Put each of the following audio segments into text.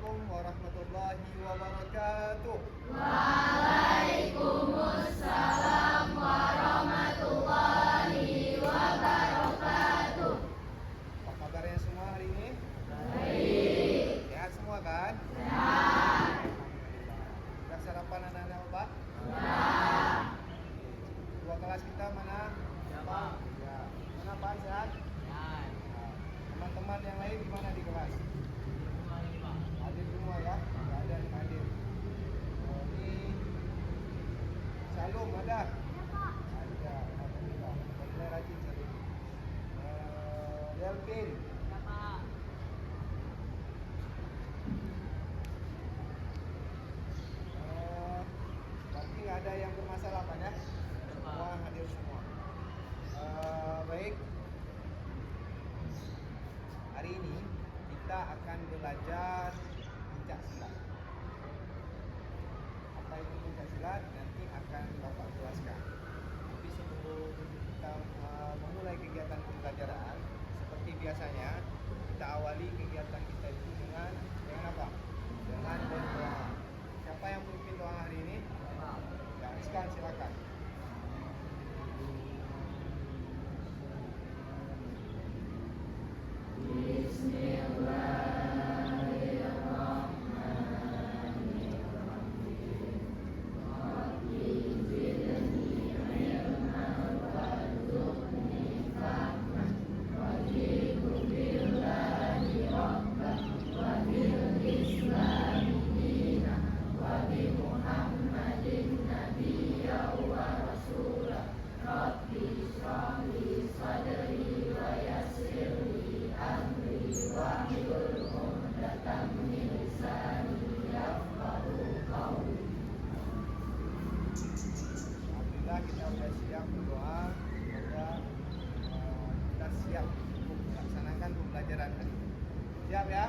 Assalamualaikum warahmatullahi wabarakatuh. Waalaikumsalam warahmatullahi wabarakatuh. Apa kabarnya semua hari ini? Baik. Sehat semua kan? Sehat. Sudah sarapan anak-anak Bapak? Sudah. Dua kelas kita mana? Siapa? Ya. Mana Pak sehat? Sehat. Nah, teman-teman yang lain gimana di kelas? Pak. Hadir semua ya? Nggak ada yang hadir. Oh, ini Shalom ada? Ada. Alhamdulillah. Mulai rajin Shalom. Delvin. Siapa? Berarti nggak ada yang bermasalah kan ya? Semua hadir semua. Baik. Hari ini kita akan belajar pencak silat. Apa itu pencak silat? Nanti akan Bapak jelaskan. Tapi sebelum kita memulai kegiatan pembelajaran, seperti biasanya kita awali kegiatan kita itu dengan apa? Dengan berdoa. Siapa yang memimpin doa hari ini? Ya, Rizkan silakan. Alhamdulillah kita sudah siap berdoa. Semoga kita siap untuk melaksanakan pembelajaran hari ini. Siap ya?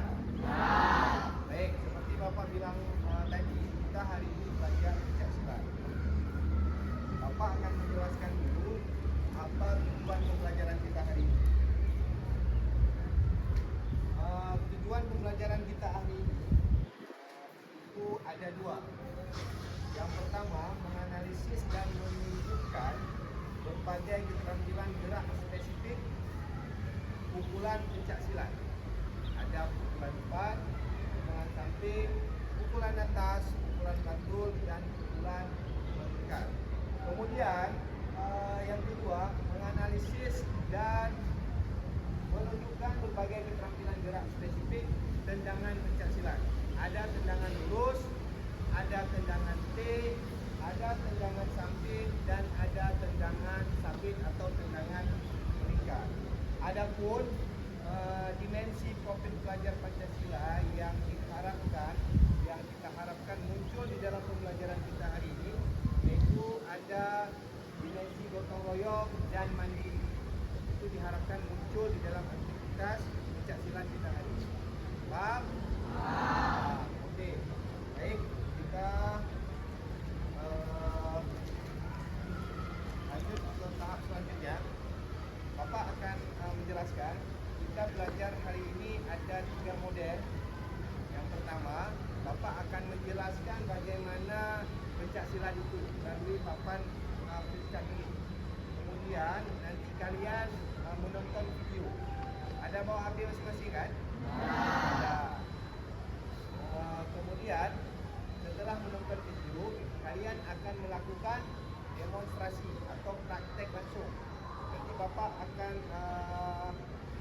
Baik, seperti Bapak bilang tadi, kita hari ini belajar pencak silat. Bapak akan menjelaskan dulu apa tujuan pembelajaran kita hari ini. Tujuan pembelajaran kita hari ini itu ada dua. Yang pertama, menganalisis dan menunjukkan berbagai keterampilan gerak spesifik pukulan pencak silat. Ada pukulan depan, pukulan samping, pukulan atas, pukulan mantul, dan pukulan vertikal. Kemudian yang kedua, menganalisis dan menunjukkan berbagai keterampilan gerak spesifik tendangan pencak silat. Ada tendangan lurus, ada tendangan T, ada tendangan samping, dan ada tendangan sabit atau tendangan melingkar. Adapun dimensi profil pelajar Pancasila yang kita harapkan muncul di dalam pembelajaran kita hari ini, yaitu ada dimensi gotong royong dan mandiri. Itu diharapkan muncul di dalam aktivitas pencak silat kita hari ini. Paham? Oke. Baik, kita lanjut ke tahap selanjutnya. Bapak akan menjelaskan. Kita belajar hari ini ada 3 model. Yang pertama, Bapak akan menjelaskan bagaimana pencak silat itu melalui papan pencak ini. Kemudian nanti kalian menonton video. Ada bawa HP masing-masing kan? Ada. Kemudian setelah menonton video, kalian akan melakukan demonstrasi atau praktek langsung. Nanti Bapak akan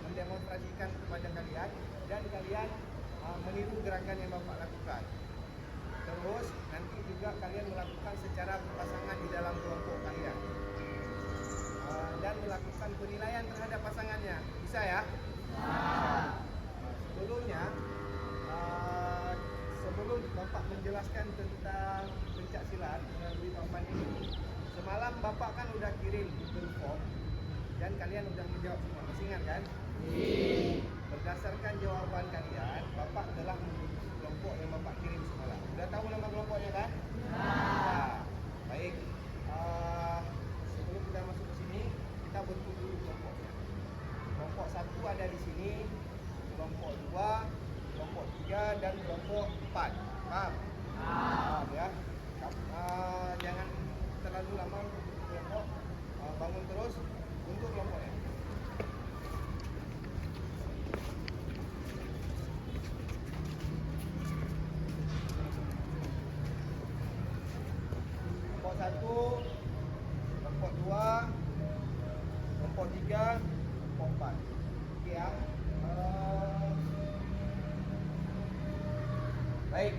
mendemonstrasikan kepada kalian dan kalian meniru gerakan yang Bapak lakukan. Terus nanti juga kalian melakukan secara berpasangan di dalam kelompok kalian dan melakukan penilaian terhadap pasangannya. Bisa ya? Sebelum Bapak menjelaskan tentang pencak silat melalui papan ini, semalam Bapak kan udah kirim Google Form dan kalian udah menjawab semua. Masih ingat kan? Berdasarkan jawaban kalian, Bapak telah membentuk kelompok yang Bapak kirim semalam. Udah tahu nama kelompoknya kan? Baik. Sebelum kita masuk ke sini, kita bentuk dulu kelompoknya. Kelompok 1 ada di sini, kelompok 2, kelompok 3, dan kelompok 4. Paham? Paham ya. Jangan terlalu lama untuk kelompok. Bangun terus untuk kelompoknya. Kelompok 1, kelompok 2, kelompok 3, kelompok 4. Okey ya. Baik.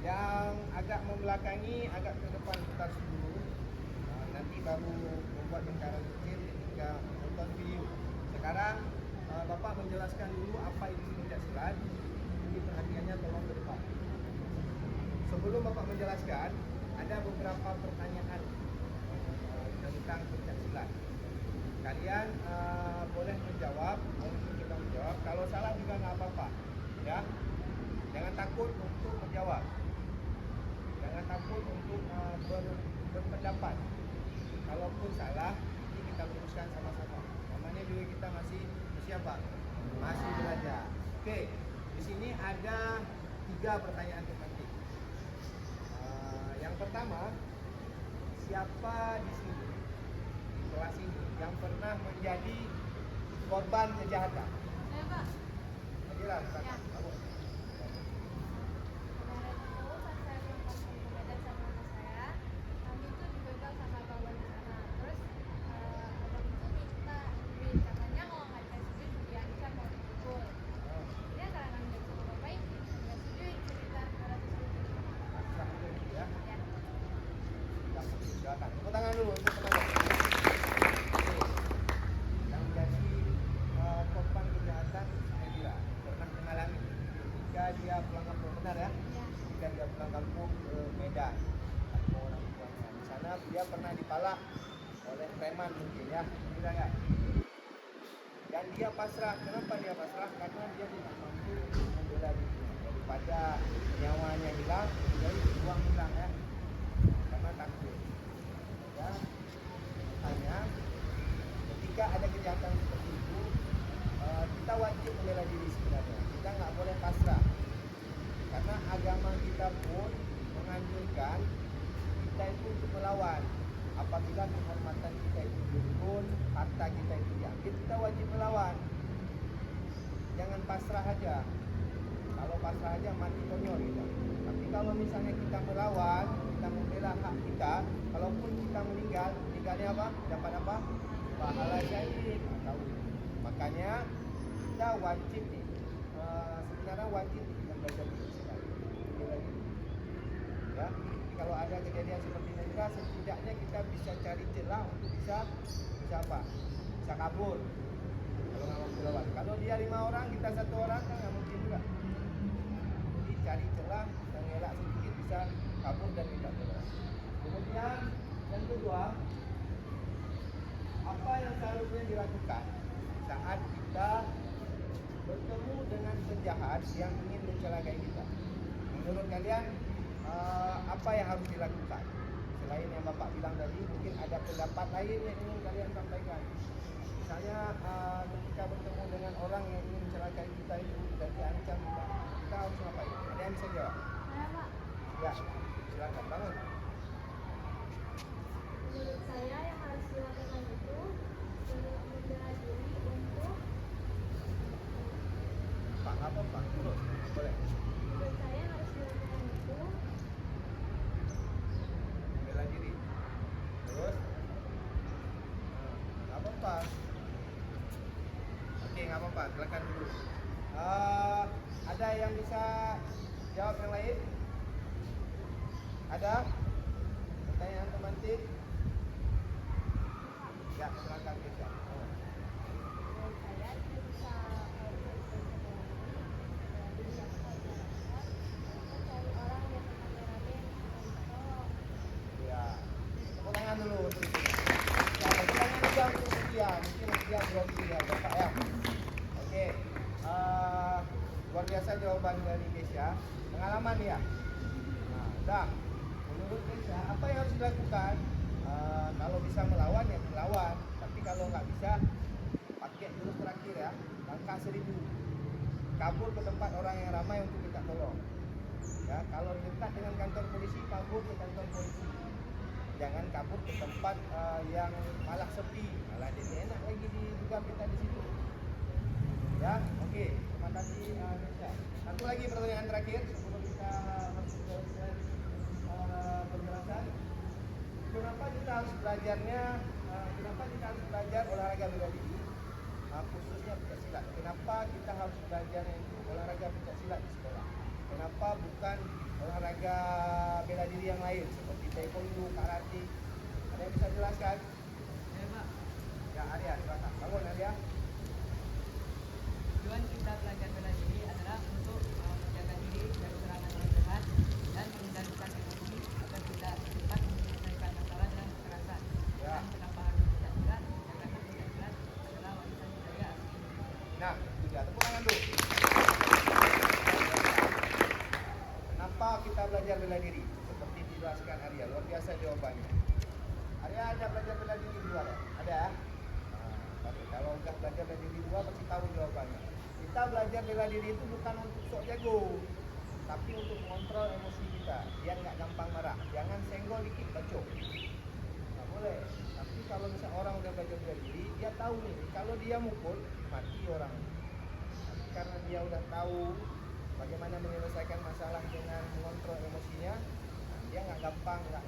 Yang agak membelakangi, agak ke depan putar dulu. Nanti baru membuat lingkaran kecil ketika menonton video. Sekarang Bapak menjelaskan dulu apa itu pencaksilat. Jadi perhatiannya tolong ke depan. Sebelum Bapak menjelaskan, ada beberapa pertanyaan tentang pencaksilat. Kalian boleh menjawab, mungkin kita menjawab. Kalau salah juga nggak apa-apa, ya. Jangan takut untuk menjawab. Jangan takut untuk berpendapat. Kalaupun salah, ini kita luruskan sama-sama. Namanya juga kita masih apa? Masih belajar. Oke, di sini ada 3 pertanyaan terpenting. Yang pertama, siapa di sini di kelas ini yang pernah menjadi korban kejahatan? Saya, Pak. Adilah, Ya. kamu. Kemarin itu pas saya berangkat ke Medan sama anak saya, kami itu dibegal sama abang di sana. Terus abang itu minta duit, katanya kalau nggak dikasih duit diancam mau dipukul. Dia karena kami nggak bisa ngapain, dikasih duit sekitar 200.000. Pasrah dulu ya. Ya. Silakan. Tepuk tangan dulu untuk teman-teman. Yang menjadi korban kejahatan Nadira pernah mengalami ketika dia pulang kampung, benar ya? Ya. Ketika dia pulang kampung ke Medan, ketemu orang tuanya. Di sana dia pernah dipalak oleh preman mungkin ya, Nadira ya. Dan dia pasrah. Kenapa dia pasrah? Karena dia tidak mampu untuk membela dirinya. Daripada nyawanya hilang, jadi uang hilang ya. Karena takut. Ya. Hanya ketika ada kejahatan seperti itu, kita wajib membela diri sebenarnya. Kita nggak boleh pasrah. Karena agama kita pun menganjurkan kita itu untuk melawan. Apabila kehormatan kita itu turun, harta kita itu diambil, kita wajib melawan. Jangan pasrah aja. Kalau pasrah aja mati konyol kita. Tapi kalau misalnya kita melawan, kita membela hak kita, kalaupun kita meninggal, meninggalnya apa? Dapat apa? Pahala syahid. Tahu. Makanya kita wajib nih. Sebenarnya wajib kita belajar diri sekali. Bela diri. Ya. Jadi kalau ada kejadian seperti ini, setidaknya kita bisa cari celah untuk bisa apa? Bisa kabur. Kalau nggak mampu lawan. Kalau dia 5 orang, kita 1 orang kan nggak mungkin juga. Jadi cari celah dan elak sedikit bisa kabur dan minta tolong. Kemudian yang kedua, apa yang seharusnya dilakukan saat kita bertemu dengan penjahat yang ingin mencelakai kita? Menurut kalian apa yang harus dilakukan? Selain yang Bapak bilang tadi, mungkin ada pendapat lain yang ingin kalian sampaikan. Misalnya ketika bertemu dengan orang yang ingin mencelakai kita itu dan diancam kita harus ngapain? Ada yang bisa jawab? Saya, Pak. Ya, silakan bangun. Menurut saya yang harus dilakukan itu membela diri untuk Pak, apa Pak? Terus, boleh. menurut saya yang harus dilakukan itu Bela diri. Terus, nggak apa-apa. Oke, nggak apa-apa. Silakan dulu. Ada yang bisa jawab yang lain? Ada? Pertanyaan teman-teman? Ya, silakan Keisha. menurut saya itu bisa cari orang yang rame-rame tolong. Ya, tepuk tangan dulu untuk itu. Ya, pertanyaan juga untuk Setia. Mungkin Setia belum punya Bapak ya. Oke, luar biasa jawaban dari Keisha. Pengalaman ya. Nah, udah. Menurut Keisha, apa yang harus dilakukan? Kalau bisa melawan ya melawan. Tapi kalau nggak bisa, pakai jurus terakhir ya. Langkah 1000. Kabur ke tempat orang yang ramai untuk minta tolong. Ya, kalau dekat dengan kantor polisi, kabur ke kantor polisi. Jangan kabur ke tempat yang malah sepi, malah jadi enak lagi juga kita di situ. Ya, oke. Terima kasih Nesya. Satu lagi pertanyaan terakhir sebelum kita masuk ke penjelasan. Kenapa kita harus belajar olahraga bela diri, khususnya pencak silat? Kenapa kita harus belajar itu olahraga pencak silat di sekolah? Kenapa bukan olahraga bela diri yang lain seperti taekwondo, karate? Ada yang bisa jelaskan? Ya, Pak. Ya, Arya, silakan. Bangun Arya. Tujuan kita belajar bela diri adalah untuk menjaga diri dari serangan orang jahat dan mengendalikan emosi agar kita cepat menyelesaikan masalah dengan kekerasan. Ya. Dan kenapa harus pencak silat? Ya, karena pencak silat adalah warisan budaya asli Indonesia. Nah, itu dia. Tepuk tangan dulu. Kenapa kita belajar bela diri? Seperti dijelaskan Arya, luar biasa jawabannya. Arya ada belajar bela diri di luar ya? Ada? Tapi kalau udah belajar bela diri di luar pasti tahu jawabannya. Kita belajar bela diri itu bukan untuk sok jago, tapi untuk mengontrol emosi kita. Biar nggak gampang marah. Jangan senggol dikit bacok. Nggak boleh. Tapi kalau misalnya orang udah belajar bela diri, dia tahu nih, kalau dia mukul mati orang. Tapi karena dia udah tahu bagaimana menyelesaikan masalah dengan mengontrol emosinya, dia nggak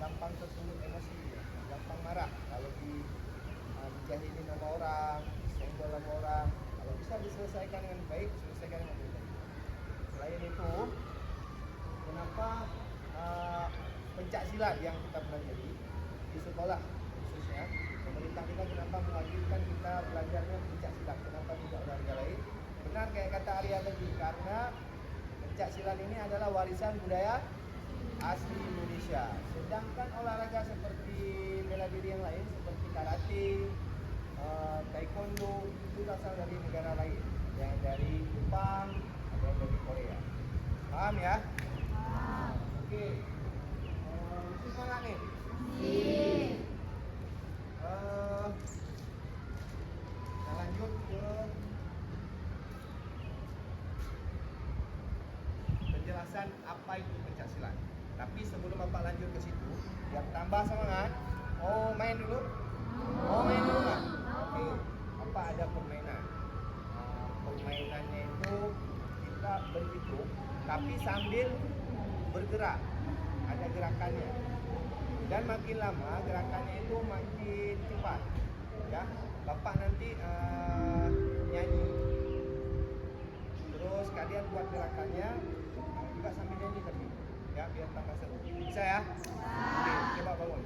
gampang tersulut emosi, nggak gampang marah. Kalau dijahilin sama orang, senggol sama orang, kalau bisa diselesaikan dengan baik, selesaikan dengan baik. Selain itu, kenapa pencak silat yang kita pelajari di sekolah khususnya, pemerintah kita kenapa mewajibkan kita belajarnya pencak silat? Kenapa tidak olahraga lain? Benar kayak kata Arya tadi, karena pencak silat ini adalah warisan budaya asli Indonesia. Sedangkan olahraga seperti bela diri yang lain seperti karate, taekwondo itu berasal dari negara lain, yang dari Jepang, ada yang dari Korea. Paham ya? Oke. Mesti semangat nih. Kita lanjut ke penjelasan apa itu pencak silat. Tapi sebelum Bapak lanjut ke situ, biar tambah semangat, main dulu. Main dulu nggak? Oke. Bapak ada permainan. Permainannya itu kita berhitung, tapi sambil bergerak. Ada gerakannya. Dan makin lama gerakannya itu makin cepat. Ya, Bapak nanti nyanyi. Terus kalian buat gerakannya juga sambil nyanyi tapi ya biar tambah seru. Bisa ya? Oke, coba bangun.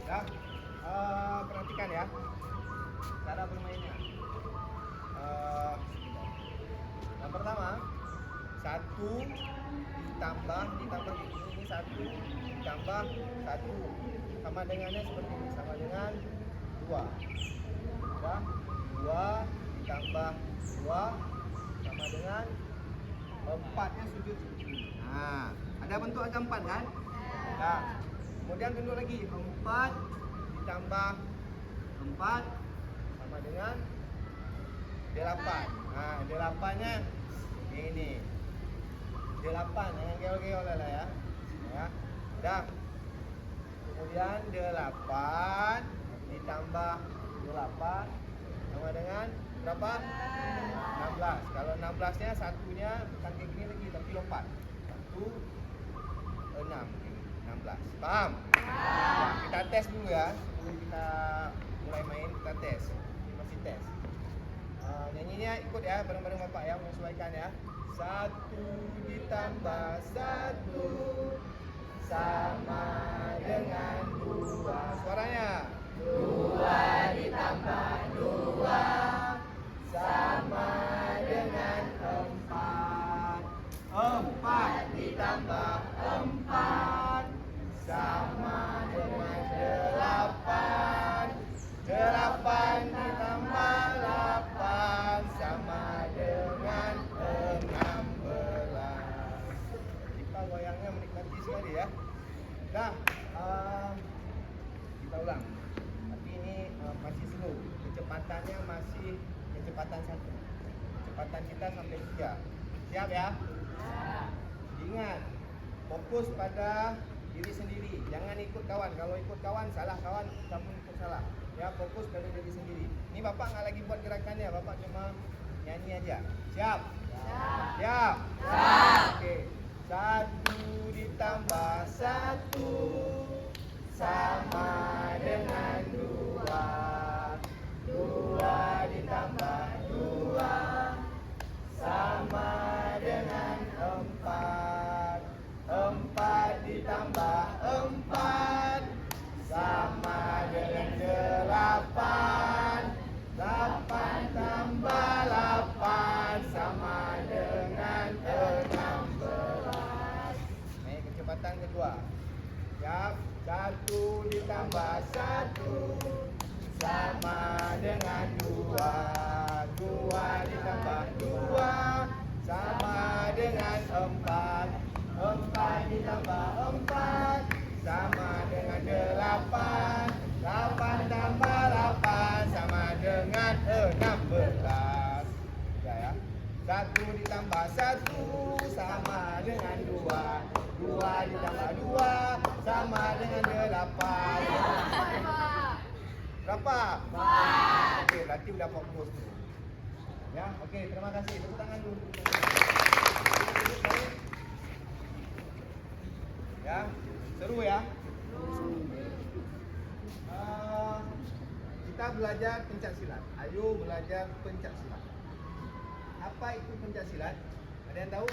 Ya, perhatikan ya cara bermainnya. Yang pertama, satu ditambah ini satu ditambah satu sama dengannya seperti ini, sama dengan dua. Ya, dua ditambah dua sama dengan empatnya sujud. Nah, ada bentuk angka 4 kan? Nah, kemudian bentuk lagi 4 ditambah 4 sama dengan 8. Nah, 8-nya ini. 8, jangan geol-geol lah ya. Ya. Udah. Kemudian 8 ditambah 8 sama dengan berapa? 16. Kalau 16-nya satunya bukan kayak gini lagi tapi lompat. 1 6 16. Paham? Ya, kita tes dulu ya. Sebelum kita mulai main kita tes. Ini masih tes. Nyanyinya ikut ya bareng-bareng Bapak ya, menyesuaikan ya. 1 ditambah 1 sama dengan 2. Suaranya. 2 ditambah 2 sama dengan 4. 4 ditambah 4 sama dengan 8. 8 ditambah 8 sama dengan 16. Kita goyangnya menikmati sekali ya. Nah, kita ulang. Tapi ini masih slow. Kecepatannya masih kecepatan kita sampai 3. Siap ya? Ingat, fokus pada diri sendiri. Jangan ikut kawan. Kalau ikut kawan, salah kawan, kamu ikut salah. Ya, fokus pada diri sendiri. Ini Bapak nggak lagi buat gerakannya, Bapak cuma nyanyi aja. Siap? Siap. Oke. 1 ditambah 1 sama dengan 2. 2 ditambah 2 sama dengan 4. 4 ditambah 4 sama dengan 8. 8 tambah 8 sama dengan 16. Ini kecepatan kedua. Siap. 1 ditambah 1 sama dengan 2. 2 ditambah 2 sama dengan 4. 4 ditambah 4 sama dengan 8. 8 tambah 8 sama dengan 16. Ya. 1 ditambah 1 sama dengan 2. 2 ditambah 2 sama dengan 8. Berapa? 4. Oke, berarti udah fokus tuh. Ya, oke, terima kasih. Tepuk tangan dulu. Ya, seru ya? Kita belajar pencak silat. Ayo belajar pencak silat. Apa itu pencak silat? Ada yang tahu?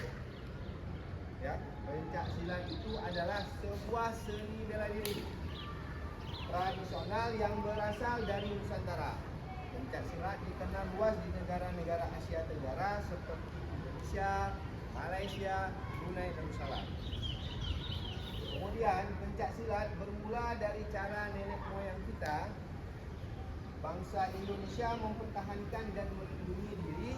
Ya, pencak silat itu adalah sebuah seni bela diri tradisional yang berasal dari Nusantara. Pencak silat dikenal luas di negara-negara Asia Tenggara seperti Indonesia, Malaysia, Brunei Darussalam. Kemudian pencak silat bermula dari cara nenek moyang kita, bangsa Indonesia mempertahankan dan melindungi diri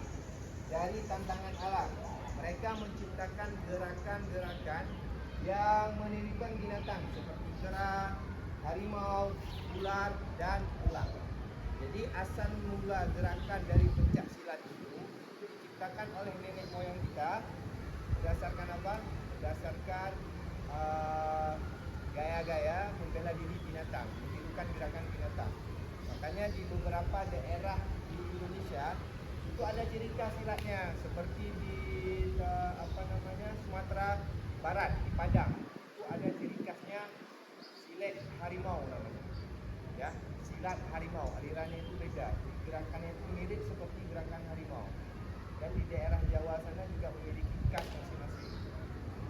dari tantangan alam. Mereka menciptakan gerakan-gerakan yang menirukan binatang seperti kera, harimau, ular, dan elang. Jadi asal mula gerakan dari pencak silat itu diciptakan oleh nenek moyang kita berdasarkan apa? Berdasarkan gaya-gaya membela diri binatang, menirukan gerakan binatang. Makanya di beberapa daerah di Indonesia itu ada ciri khas silatnya, seperti di Sumatera Barat, di Padang itu ada ciri khasnya silat harimau namanya. Ya, silat harimau, alirannya itu beda, gerakannya itu mirip seperti gerakan harimau. Dan di daerah Jawa sana juga memiliki khas masing-masing.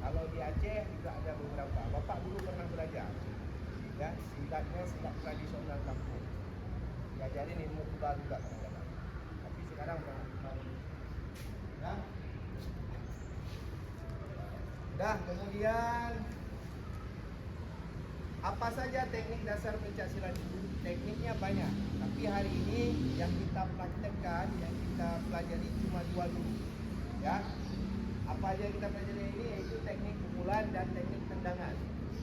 Kalau di Aceh juga ada beberapa. Bapak dulu pernah belajar. Ya, silatnya silat tradisional kampung. Diajarin ilmu kuda juga kadang-kadang. Tapi sekarang udah ya. Dah, kemudian apa saja teknik dasar pencak silat itu? Tekniknya banyak. Tapi hari ini yang kita praktekkan, yang kita pelajari cuma 2 dulu. Ya. Apa aja kita pelajari ini yaitu teknik pukulan dan teknik tendangan.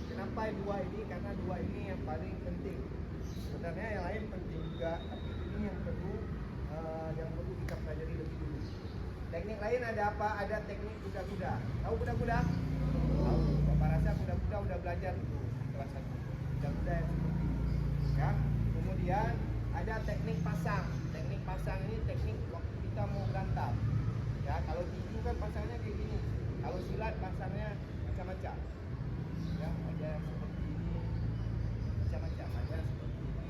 Kenapa 2 ini? Karena 2 ini yang paling penting. Sebenarnya yang lain penting juga, tapi ini yang perlu kita pelajari lebih dulu. Teknik lain ada apa? Ada teknik kuda-kuda. Tahu kuda-kuda? Tahu. Bapak rasa kuda-kuda udah belajar dulu kelas 1. Kuda-kuda yang seperti ini. Ya. Kemudian ada teknik pasang. Teknik pasang ini teknik waktu kita mau berantem. Ya, kalau tinju kan pasangnya kayak gini. Kalau silat pasangnya macam-macam. Ya, ada yang seperti ini. Macam-macam, ada seperti ini.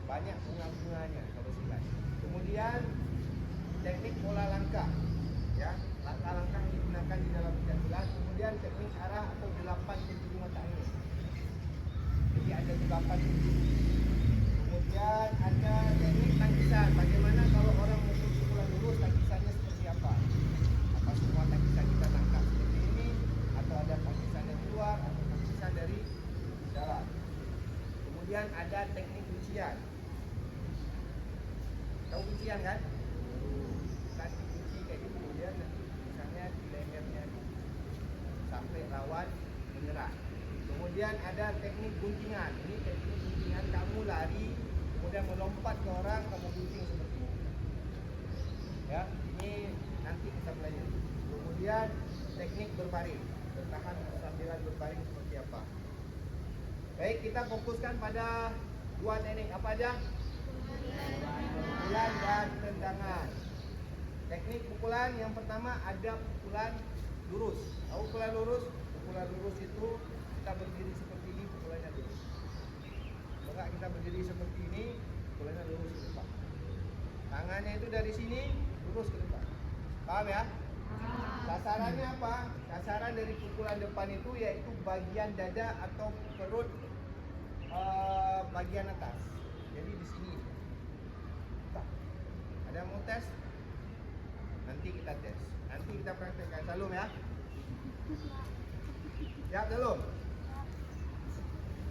Banyak bunga-bunganya kalau silat. Kemudian teknik pola langkah. Ya, langkah-langkah yang digunakan di dalam pencak silat. Kemudian teknik arah atau 8 penjuru mata angin. Jadi ada 8 penjuru. Kemudian ada teknik tangkisan. Bagaimana kalau orang mukul pukulan lurus, tangkisannya seperti apa? Apa semua tangkisan kita tangkap seperti ini? Atau ada tangkisan yang keluar atau tangkisan dari dalam? Kemudian ada teknik kuncian. Tahu kuncian kan? Kaki kunci kayak gitu, kemudian nanti misalnya di lehernya sampai lawan menyerah. Kemudian ada teknik guntingan. Ini teknik guntingan, kamu lari kemudian melompat ke orang, kamu gunting seperti ini. Ya, kita pelajari. Kemudian teknik berbaring, bertahan sambilan berbaring seperti apa. Baik, kita fokuskan pada dua teknik apa aja? Pukulan dan tendangan. Teknik pukulan yang pertama ada pukulan lurus. Tahu pukulan lurus? Pukulan lurus itu kita berdiri seperti ini, pukulannya lurus. Kalau kita berdiri seperti ini, pukulannya lurus ke depan. Tangannya itu dari sini lurus ke depan. Paham ya? Sasarannya apa? Sasaran dari pukulan depan itu yaitu bagian dada atau perut bagian atas. Jadi di sini. Ada mau tes? Nanti kita tes. Nanti kita praktekkan. Salam ya. Siap Salam?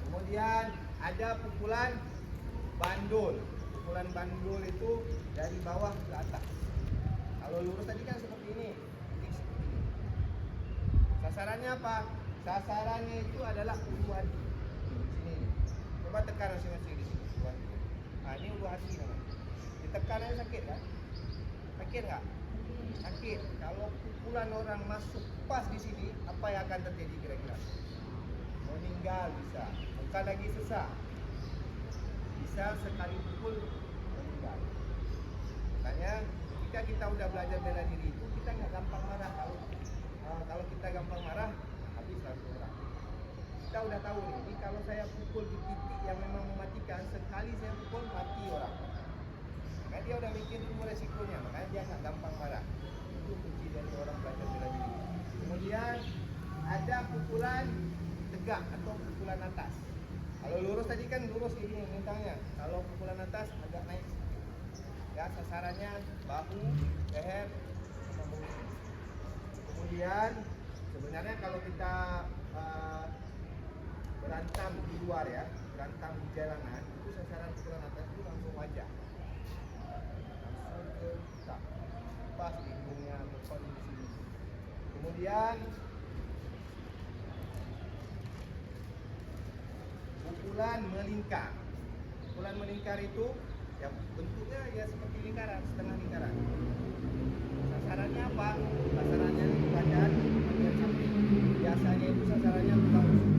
Kemudian ada pukulan bandul. Pukulan bandul itu dari bawah ke atas. Kalau lurus tadi kan seperti ini. Sasarannya apa? Sasarannya itu adalah ulu hati. Sini. Coba tekan masing-masing di sini. Ulu hati. Nah, ini ulu hati namanya. Ditekan aja sakit kan? Sakit nggak? Sakit. Kalau pukulan orang masuk pas di sini, apa yang akan terjadi kira-kira? Meninggal bisa. Bukan lagi sesak. Bisa sekali pukul meninggal. Makanya jika kita udah belajar bela diri itu, kita nggak gampang marah. Kalau kita gampang marah, habis satu orang. Kita udah tahu nih, ini kalau saya pukul di titik yang memang mematikan, sekali saya pukul mati orang. Makanya dia udah mikir dulu resikonya, makanya dia nggak gampang marah. Itu kunci dari orang belajar bela diri. Kemudian ada pukulan tegak atau pukulan atas. Kalau lurus tadi kan lurus ini bintangnya. Kalau pukulan atas agak naik. Ya, sasarannya bahu, leher, sama mulut. Kemudian sebenarnya kalau kita berantem di luar ya, berantem di jalanan, itu sasaran pukulan atas itu langsung wajah. Langsung ke tak. Pas pinggungnya tekan di sini. Kemudian pukulan melingkar. Pukulan melingkar itu ya bentuknya ya seperti lingkaran, setengah lingkaran. Sasarannya apa? Sasarannya itu badan bagian samping. Biasanya itu sasarannya tulang rusuk.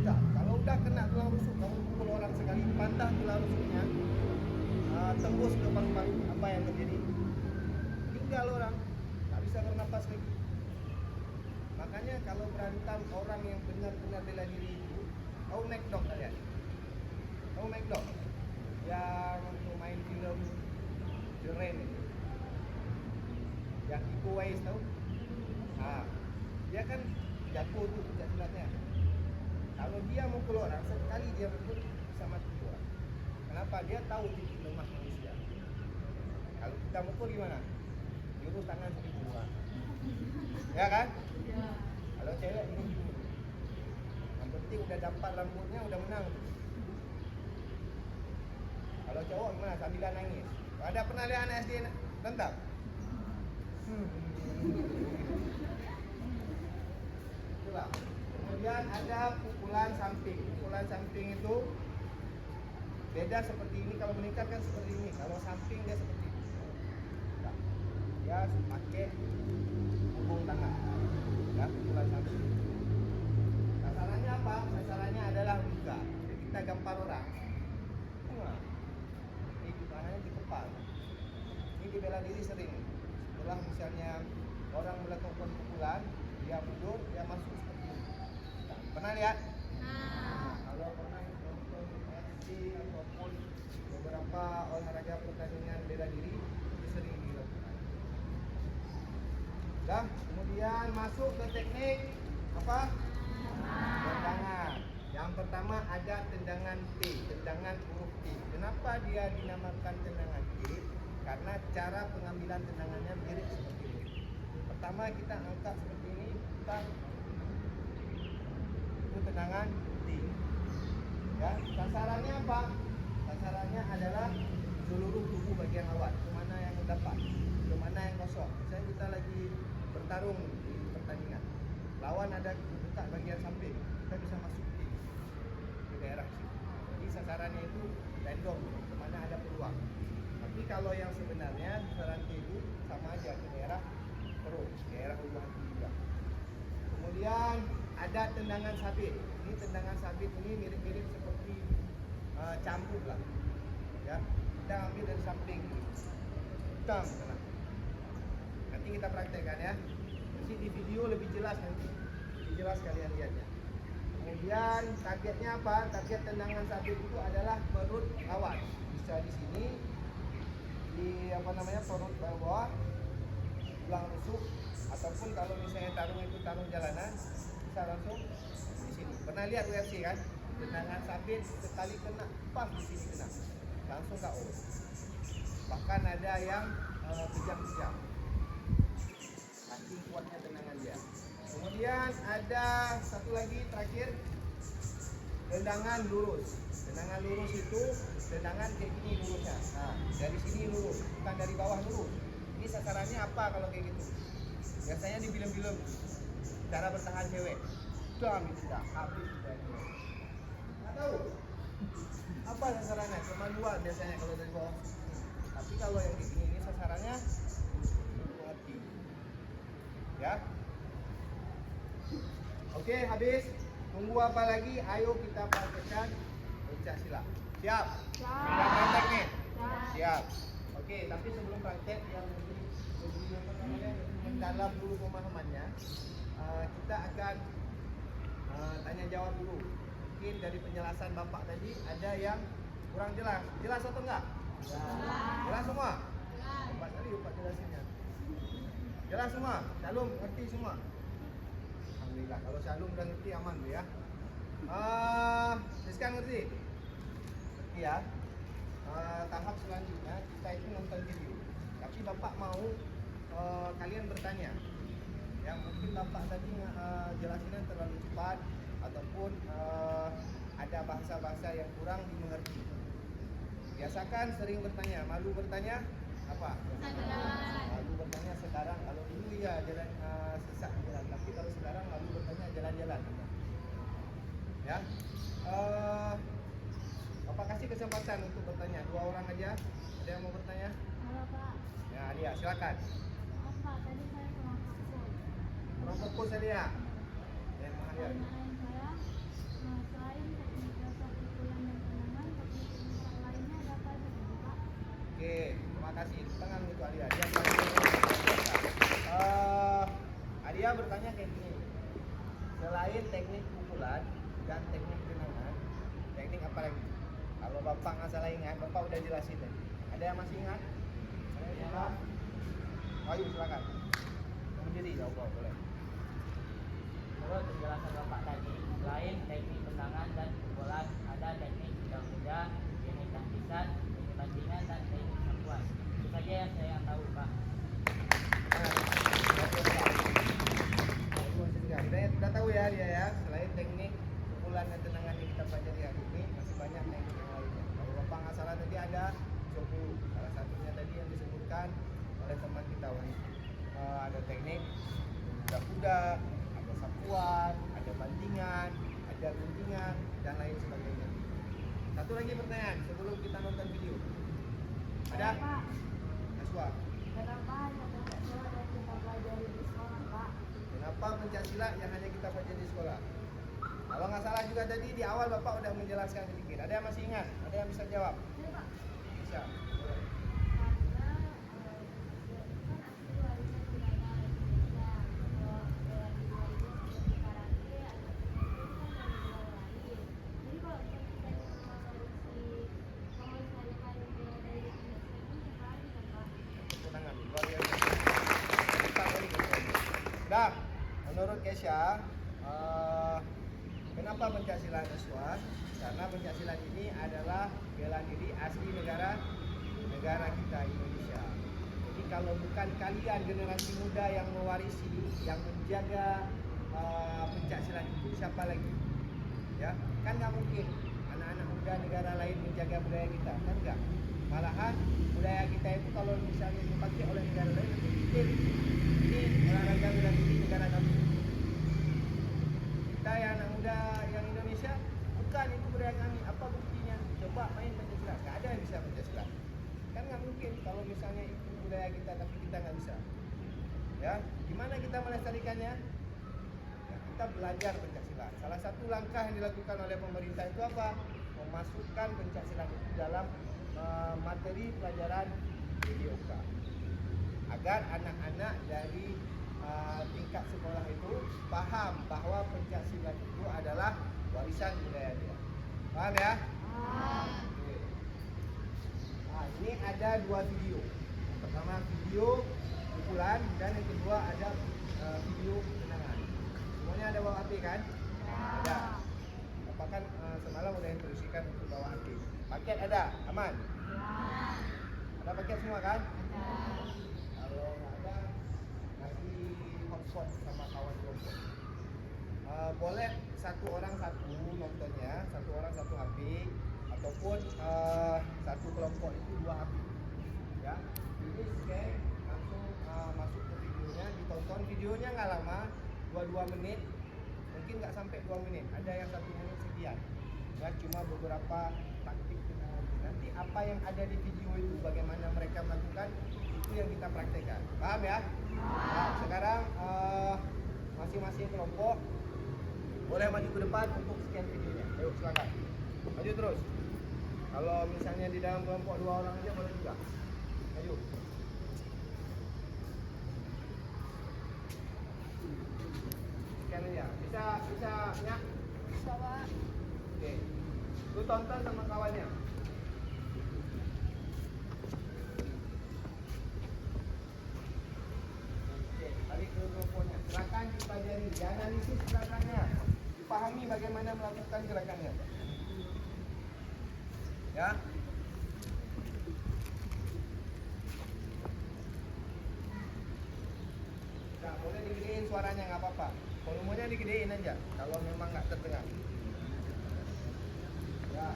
Udah, kalau udah kena tulang rusuk, kamu pukul orang sekali patah tulang rusuknya, tembus ke paru-paru, apa yang terjadi? Tinggal orang, tak bisa bernapas lagi. Makanya kalau berantem orang yang benar-benar bela diri itu, tahu McDog kalian? Tahu McDog? Yang untuk main film The Rain itu. Yang Iko Uwais tahu? Dia kan jago tuh pencak silatnya. Kalau dia mukul orang, sekali dia mukul bisa mati orang. Kenapa? Dia tahu titik lemah manusia. Kalau kita mukul gimana? Jurus tangan seperti dua. Ya kan? Ya. Kalau cewek ini dulu. Yang penting udah dapat rambutnya udah menang. Kalau cowok gimana? Sambilan nangis. Ada pernah lihat anak SD tentang? Itulah. Kemudian ada pukulan samping. Pukulan samping itu beda seperti ini. Kalau meningkat kan seperti ini. Kalau samping dia seperti ini. Nah, dia pakai punggung tangan. Ya, pukulan samping. Sasarannya apa? Sasarannya adalah luka. Jadi kita gampar orang. Ini di tangannya di kepala. Ini di bela diri sering. Setelah misalnya orang melakukan pukulan, dia mundur, dia masuk seperti ini. Nah, pernah lihat? Kalau pernah nonton FC ataupun beberapa olahraga pertandingan bela diri, itu sering dilakukan. Dah, kemudian masuk ke teknik apa? Tendangan. Yang pertama ada tendangan T, tendangan huruf T. Kenapa dia dinamakan tendangan T? Karena cara pengambilan tendangannya mirip seperti ini. Pertama kita angkat seperti ini, kita itu tendangan T. Ya, sasarannya apa? Sasarannya adalah seluruh tubuh bagian lawan. Kemana yang dapat, kemana yang kosong. Misalnya kita lagi bertarung di pertandingan, lawan ada letak bagian samping, kita bisa masuk ke daerah situ. Jadi sasarannya itu random, kemana ada peluang. Tapi kalau yang sebenarnya sasaran T itu sama aja ke daerah ada tendangan sabit. Ini tendangan sabit ini mirip-mirip seperti cambuk lah. Ya, kita ambil dari samping. Tam, kena. Nanti kita praktekkan ya. Nanti di video lebih jelas nanti. Lebih jelas kalian lihatnya. Kemudian targetnya apa? Target tendangan sabit itu adalah perut lawan. Bisa di sini, di perut bawah, tulang rusuk, ataupun kalau misalnya tarung itu tarung jalanan, bisa langsung di sini. Pernah lihat UFC kan? Tendangan sabit sekali kena, pas di sini kena, langsung KO. Bahkan ada yang kejam-kejam. Saking kuatnya tendangan dia. Kemudian ada satu lagi terakhir, tendangan lurus. Tendangan lurus itu tendangan kayak gini lurusnya. Nah, dari sini lurus, bukan dari bawah lurus. Ini sasarannya apa kalau kayak gitu? Biasanya di film-film cara bertahan cewek. Dam itu dah, habis sudah. Nggak tahu apa sasarannya? Cuma dua biasanya kalau dari bawah. Tapi kalau yang di sini ini sasarannya mengerti. Ya. Oke, habis. Tunggu apa lagi? Ayo kita praktekkan pencak silat. Siap? Kita praktek nih? Siap. Oke, tapi sebelum praktek yang lebih mendalam dulu pemahamannya, kita akan tanya jawab dulu. Mungkin dari penjelasan Bapak tadi ada yang kurang jelas. Jelas atau enggak? Jelas semua? Hebat sekali Bapak jelasinnya. Jelas semua? Shalom ngerti semua? Alhamdulillah. Kalau Shalom udah ngerti aman tuh ya. Rizkan ngerti? Ngerti ya. Tahap selanjutnya kita itu nonton video. Tapi Bapak mau kalian bertanya. Yang mungkin Bapak tadi jelasinnya terlalu cepat ataupun ada bahasa-bahasa yang kurang dimengerti. Biasakan sering bertanya. Malu bertanya apa? Malu bertanya sekarang. Kalau dulu ya jalan sesak jalan. Tapi kalau sekarang malu bertanya jalan-jalan. Ya. Bapak kasih kesempatan untuk bertanya. 2 orang aja. Ada yang mau bertanya? Halo Pak. Ya, Alia, silakan. Maaf Pak, tadi saya kurang fokus. Kurang fokus Alia. Yang Alia. Pertanyaan saya, selain teknik dasar pukulan dan tendangan, teknik pukulan lainnya ada apa saja Pak? Oke, terima kasih. Tangan untuk Alia. Dia paling Alia bertanya kayak gini. Selain teknik pukulan dan teknik tendangan, teknik apa lagi? Kalau Bapak nggak salah ingat, Bapak udah jelasin tadi. Ada yang masih ingat? Ada yang ingat? Ayo silakan. Kamu jadi jawab boleh. Menurut penjelasan Bapak tadi, selain teknik tendangan dan pukulan, ada teknik muda-muda, teknik tangkisan, teknik bandingan, dan teknik satuan. Itu saja yang saya tahu, Pak. Kita tahu ya dia ya, selain teknik pukulan dan tendangan yang kita pelajari hari ini, masih banyak teknik yang lainnya. Kalau Bapak nggak salah tadi ada 20, salah satunya tadi yang disebutkan oleh teman kita ada teknik kuda-kuda, ada sapuan, ada bandingan, ada guntingan, dan lain sebagainya. Satu lagi pertanyaan sebelum kita nonton video. Ada? Pak, Naswa. kenapa hanya Pancasila dan kita pelajari di sekolah Pak? Kenapa Pancasila yang hanya kita pelajari di sekolah? Kalau nggak salah juga tadi di awal Bapak udah menjelaskan sedikit. Ada yang masih ingat? Ada yang bisa jawab? Iya Pak. Bisa. Boleh. Karena kan asli warisan budaya Indonesia. Kalau bela diri lainnya seperti karate, ada itu kan dari budaya lain. Jadi kalau kita melestarikan bela diri Indonesia itu siapa lagi kan Pak? Tenangan, luar biasa. Kita balik ke sini. Dan menurut Kesha, kenapa pencaksilat Naswa? Karena pencaksilat ini adalah bela diri asli negara kita Indonesia. Jadi kalau bukan kalian generasi muda yang mewarisi, yang menjaga pencaksilat itu, siapa lagi? Ya, kan nggak mungkin anak-anak muda negara lain menjaga budaya kita, kan enggak? Malahan budaya kita itu kalau misalnya dipakai oleh negara lain itu pikir ini olahraga bela diri negara kami. Kita yang anak muda yang Indonesia bukan itu budaya kami. Apa buktinya? Coba main Pancasila. Nggak ada yang bisa Pancasila. Kan nggak mungkin kalau misalnya itu budaya kita tapi kita nggak bisa. Ya, gimana kita melestarikannya? Ya, kita belajar pencaksilat. Salah satu langkah yang dilakukan oleh pemerintah itu apa? Memasukkan pencaksilat itu dalam materi pelajaran PDOK agar anak-anak dari tingkat sekolah itu paham bahwa pencaksilat itu adalah warisan budaya dia. Paham ya? Oke. Nah, ini ada 2 video. Yang pertama video pukulan dan yang kedua ada video kenangan. Semuanya ada bawa HP kan? Ada. Bapak kan semalam udah instruksikan untuk bawa HP. Paket ada? Aman? Ada paket semua kan? Kalau nggak ada, lagi hotspot sama kawan kelompok. Boleh satu orang satu nontonnya, satu orang satu HP, ataupun satu kelompok itu 2 HP. Ya, ini scan langsung masuk ke videonya, ditonton. Videonya nggak lama, 2 menit, mungkin nggak sampai 2 menit. Ada yang 1 menit sekian. Ya, cuma beberapa taktik kenangan. Nanti apa yang ada di video itu, bagaimana mereka melakukan, itu yang kita praktekkan. Paham ya? Nah, sekarang masing-masing kelompok boleh maju ke depan untuk scan videonya. Ayo silakan. Maju terus. Kalau misalnya di dalam kelompok 2 orang aja boleh juga. Maju. Scan aja. Bisa nyak? Bisa, Pak. Oke. Lu tonton sama kawannya. Oke, balik ke kelompoknya. Silakan dipelajari, dianalisis gerakannya, dipahami bagaimana melakukan gerakannya. Ya. Nah, boleh digedein suaranya, nggak apa-apa. Volumenya digedein aja kalau memang nggak terdengar. Ya.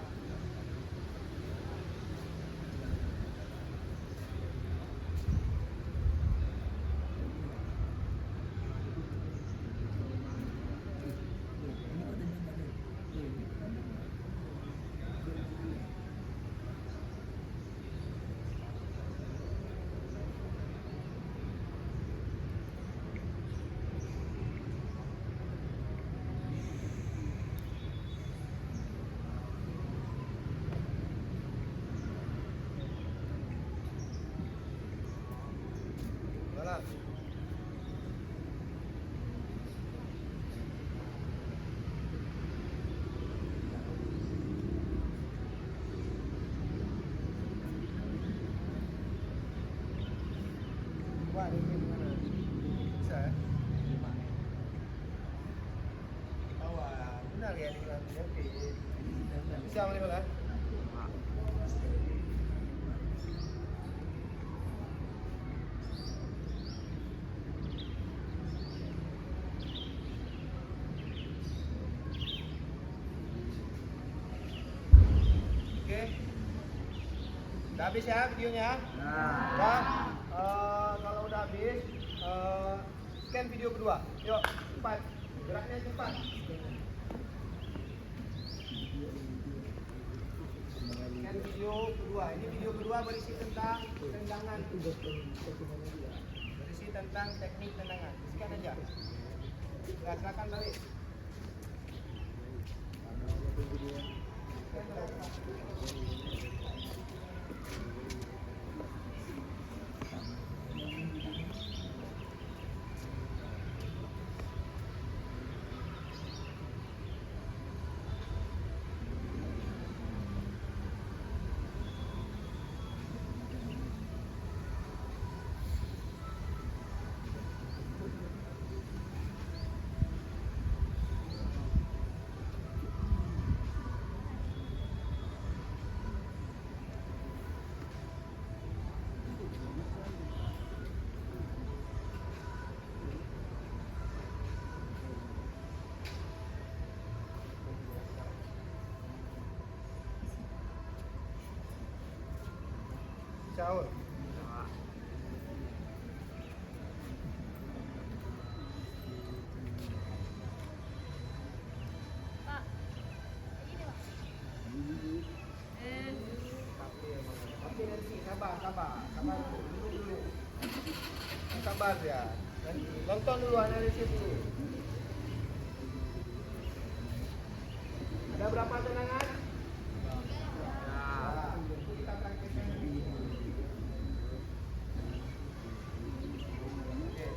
Mana? Wah, ini gimana? Bisa ya? Oh, wah, benar ya di bilang. Oke. Bisa boleh kan? Oke. Udah habis ya videonya? Udah. Kalau udah habis, scan video kedua. Yuk, cepat. Geraknya cepat. Scan video kedua. Ini video kedua berisi tentang tendangan. Berisi tentang teknik tendangan. Scan aja. Nah, silakan balik. Sahur. Pak. Ini, Pak. Tapi nanti sabar dulu. Sabar ya. Nonton dulu, analisis dulu. Ada berapa tendangan? Nah, itu kita praktekkan dulu. Oke.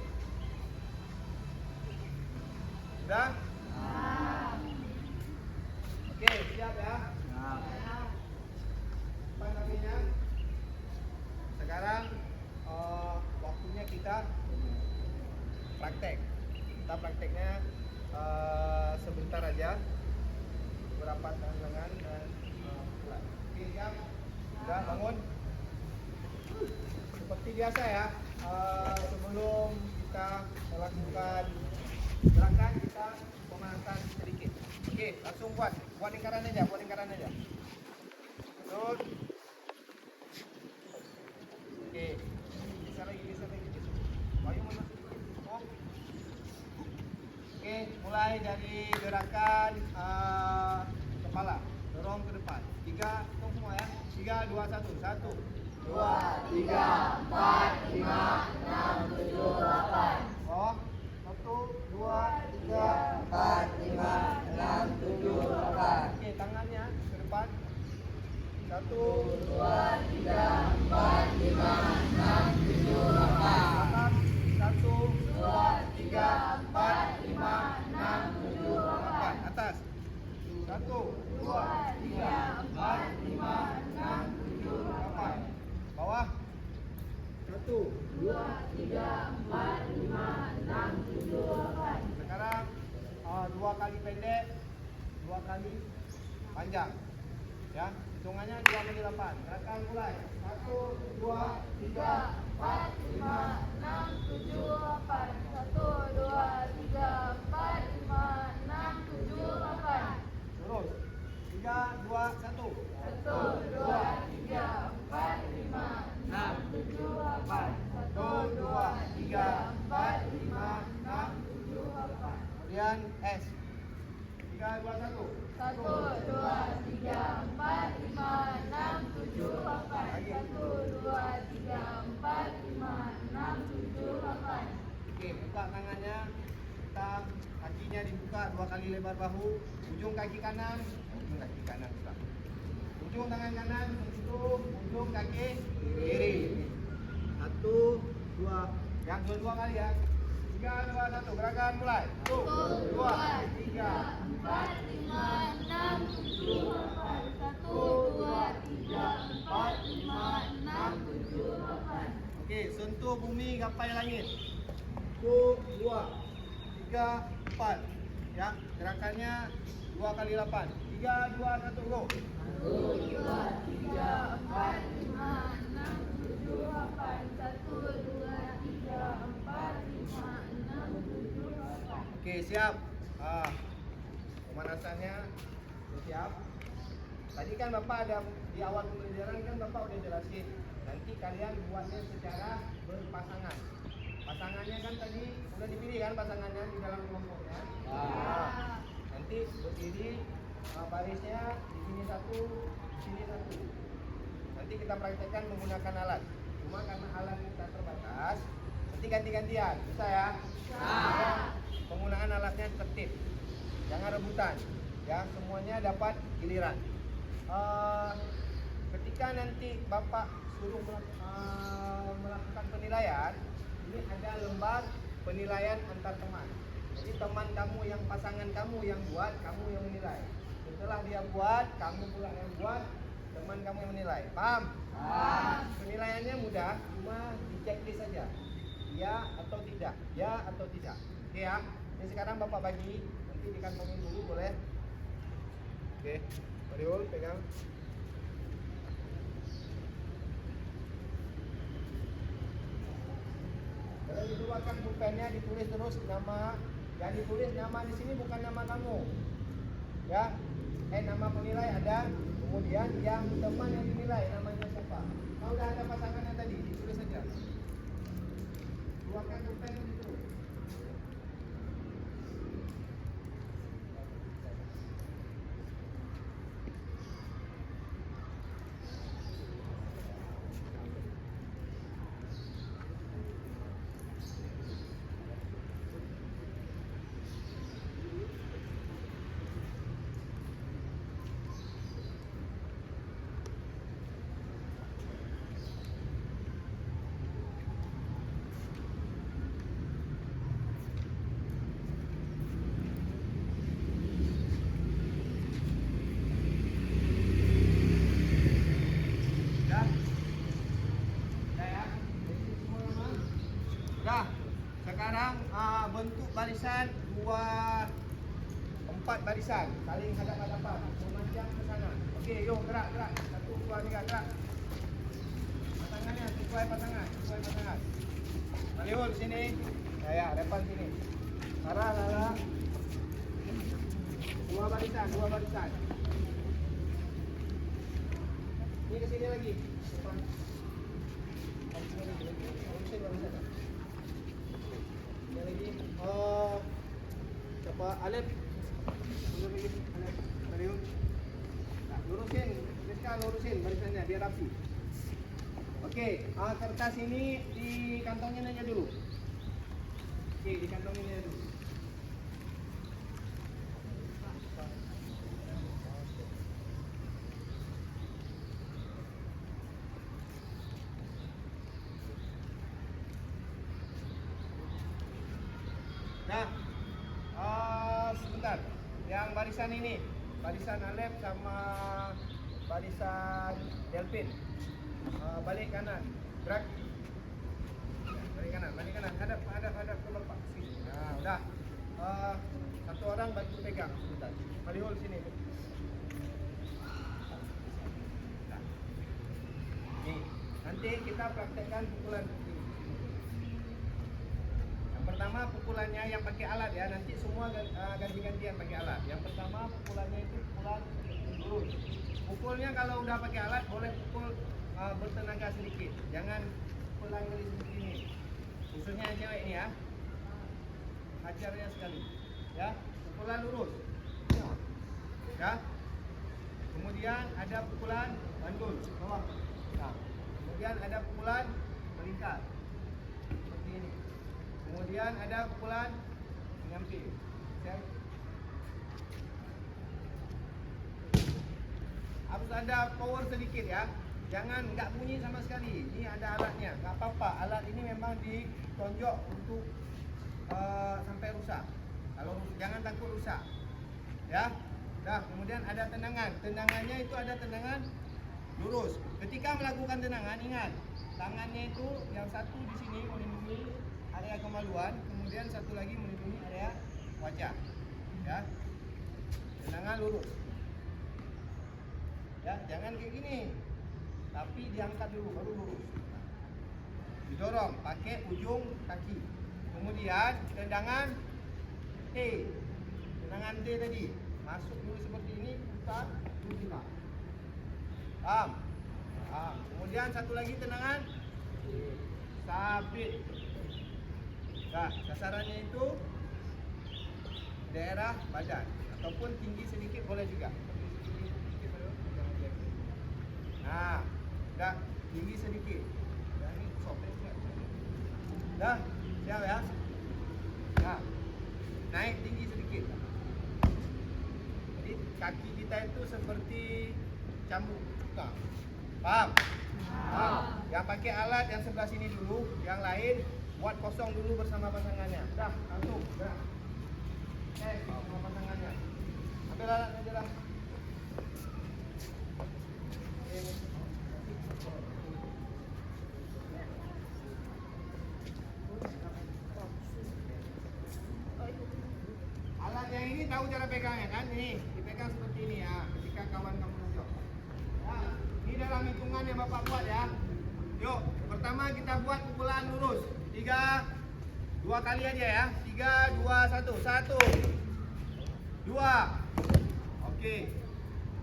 Sudah? Oke, siap ya? Depan kakinya. Sekarang waktunya kita praktek. Kita prakteknya sebentar aja. Beberapa tangan dan mulai. Oke, siap? Sudah bangun? Seperti biasa ya, sebelum kita melakukan gerakan kita pemanasan sedikit. Oke, langsung buat lingkaran aja, terus. Oke, bisa lagi. Ayo mana? Oh. Oke, mulai dari gerakan kepala, dorong ke depan. 3, hitung semua ya. 3, 2, 1. 1, 2, 3, 4, 5, 6, 7, 8. Oh, 1, 2, 3, 4, 5, 6, 7, 8. Oke, tangannya ke depan. 1, 2, 3, 4, 5, 6, 7, 8. 1, 2, 3, 4, 5, 6, 7, 8. Atas. 1, 2, 3, 4, 5, 6, 7, 8. Bawah. 1, 2, 3, 4, 5, 6, 7, 8. Sekarang 2 kali pendek, 2 kali panjang. Ya, hitungannya 2 kali 8. Gerakan mulai. 1, 2, 3, 4, 5, 6, 7, 8. 1, 2, 3, 4, 5, 6, 7, 8. Terus. 3, 2, 1. 1, 2, 3, 4, 5, 6, 7, 8. 1, 2, 3, 4, 5, 6, 7, 8. Kemudian S. 3, 2, 1. 1, 2, 3, 4, 5, 6, 7, 8. 1, 2, 3, 4, 5, 6, 7, 8. Oke, buka tangannya. Kita kakinya dibuka 2 kali lebar bahu. Ujung kaki kanan buka. Ujung tangan kanan sentuh ujung kaki kiri. 1, 2. Yang dua kali ya. 3, 2, 1. Gerakan mulai. 1, 2, 3, 4, 5, 6, 7, 8. 1, 2, 3, 4, 5, 6, 7, 8. Oke, sentuh bumi gapai langit. 1, 2, 3, 4. Ya, gerakannya 2 kali 8. 3, 2, 1, go. 1, 2, 3, 4, 5, 6, 7, 8. 1, 2, 3, 4, 5, 6, 7, 8. Oke, siap. Pemanasannya sudah siap. Tadi kan Bapak ada di awal pembelajaran kan Bapak udah jelasin. Nanti kalian buatnya secara berpasangan. Pasangannya kan tadi udah dipilih kan pasangannya di dalam kelompoknya. Nanti berdiri barisnya di sini satu, di sini satu. Nanti kita praktekkan menggunakan alat. Cuma karena alat kita terbatas, nanti ganti-gantian. Bisa ya? Penggunaan alatnya tertib. Jangan rebutan. Ya, semuanya dapat giliran. Ketika nanti Bapak suruh melakukan penilaian, ini ada lembar penilaian antar teman. Jadi teman kamu yang pasangan kamu yang buat, kamu yang menilai. Setelah dia buat, kamu pula yang buat, teman kamu yang menilai. Paham? Penilaiannya mudah, cuma di checklist saja. Ya atau tidak, ya atau tidak. Oke ya. Ini sekarang Bapak bagi, nanti dikantongin dulu boleh. Oke, Mariul pegang. Kalau dikeluarkan pulpennya ditulis terus nama, yang ditulis nama di sini bukan nama kamu, ya. Nama penilai ada, kemudian yang teman yang dinilai namanya siapa. Kalau udah ada pasangannya tadi ditulis saja. Keluarkan pulpen ditulis. Dah. Sekarang bentuk barisan 4 barisan saling hadap-hadapan memanjang ke sana. Okey, jom gerak. 1 2 3 gerak. Pasangannya sesuai pasangan. Maliul sini. Ya, depan sini. Arah. 2 barisan. Ini ke sini lagi. Depan. Lurusin barisan. Ini lagi. Siapa? Alif. Mundur lagi. Alif. Maliul. Nah, lurusin barisannya biar rapi. Okey, kertas ini dikantongin aja dulu. Okey, dikantongin aja dulu. Nah, sebentar. Yang barisan ini, barisan Alef sama barisan Delpin. Balik kanan, gerak. Balik kanan, hadap ke bapak. Sini. Nah, udah. Satu orang bantu pegang. Sebentar. Maliul sini. Nah. Ni, nanti kita praktekkan pukulan ini. Yang pertama pukulannya yang pakai alat ya. Nanti semua ganti-gantian pakai alat. Yang pertama pukulannya itu pukulan lurus. Pukulnya kalau udah pakai alat boleh pukul bertenaga sedikit. Jangan pukulan dari seperti ini. Khususnya yang cewek ini ya. Hajarnya sekali. Ya, pukulan lurus. Ya. Kemudian ada pukulan bandul bawah. Nah. Kemudian ada pukulan melingkar. Seperti ini. Kemudian ada pukulan menyamping. Ya. Harus ada power sedikit ya. Jangan enggak bunyi sama sekali. Ini ada alatnya. Enggak apa-apa. Alat ini memang ditonjok untuk sampai rusak. Kalau jangan takut rusak. Ya. Dah, kemudian ada tendangan. Tendangannya itu ada tendangan lurus. Ketika melakukan tendangan, ingat, tangannya itu yang satu di sini melindungi area kemaluan, kemudian satu lagi melindungi area wajah. Ya. Tendangan lurus. Ya, jangan kayak gini. Tapi diangkat dulu baru lurus. Didorong pakai ujung kaki. Kemudian tendangan T. Tendangan T tadi. Masuk dulu seperti ini, putar, putar. Paham? Kemudian satu lagi tendangan sabit. Nah, sasarannya itu daerah badan ataupun tinggi sedikit boleh juga. Nah, dah tinggi sedikit. Dah ni sobek juga. Dah, siap ya. Nah, naik tinggi sedikit. Jadi kaki kita itu seperti cambuk. Faham? Faham. Yang pakai alat yang sebelah sini dulu, yang lain buat kosong dulu bersama pasangannya. Dah, langsung. Dah. Bersama pasangannya. Ambil alat aja lah. Alat yang ini tahu cara pegangnya kan? Ini dipegang seperti ini ya. Ketika kawan kamu tunjuk. Ya, ini dalam hitungan yang bapak buat ya. Yuk, pertama kita buat pukulan lurus. 2 kali aja ya. 3, 2, 1. 1, 2. Oke.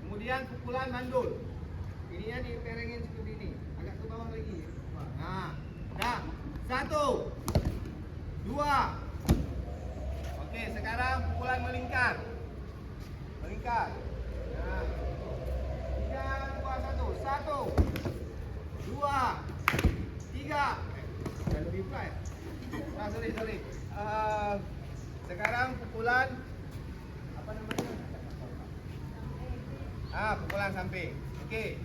Kemudian pukulan mandul. Ininya diperengin seperti ini. Agak ke bawah lagi. Nah, dah. 1, 2. Oke, sekarang pukulan melingkar. Melingkar. Nah. 3, 2, 1. 1, 2, 3. Dah lebih pula ya? Nah, sorry. Sekarang pukulan apa namanya? Pukulan samping. Okey.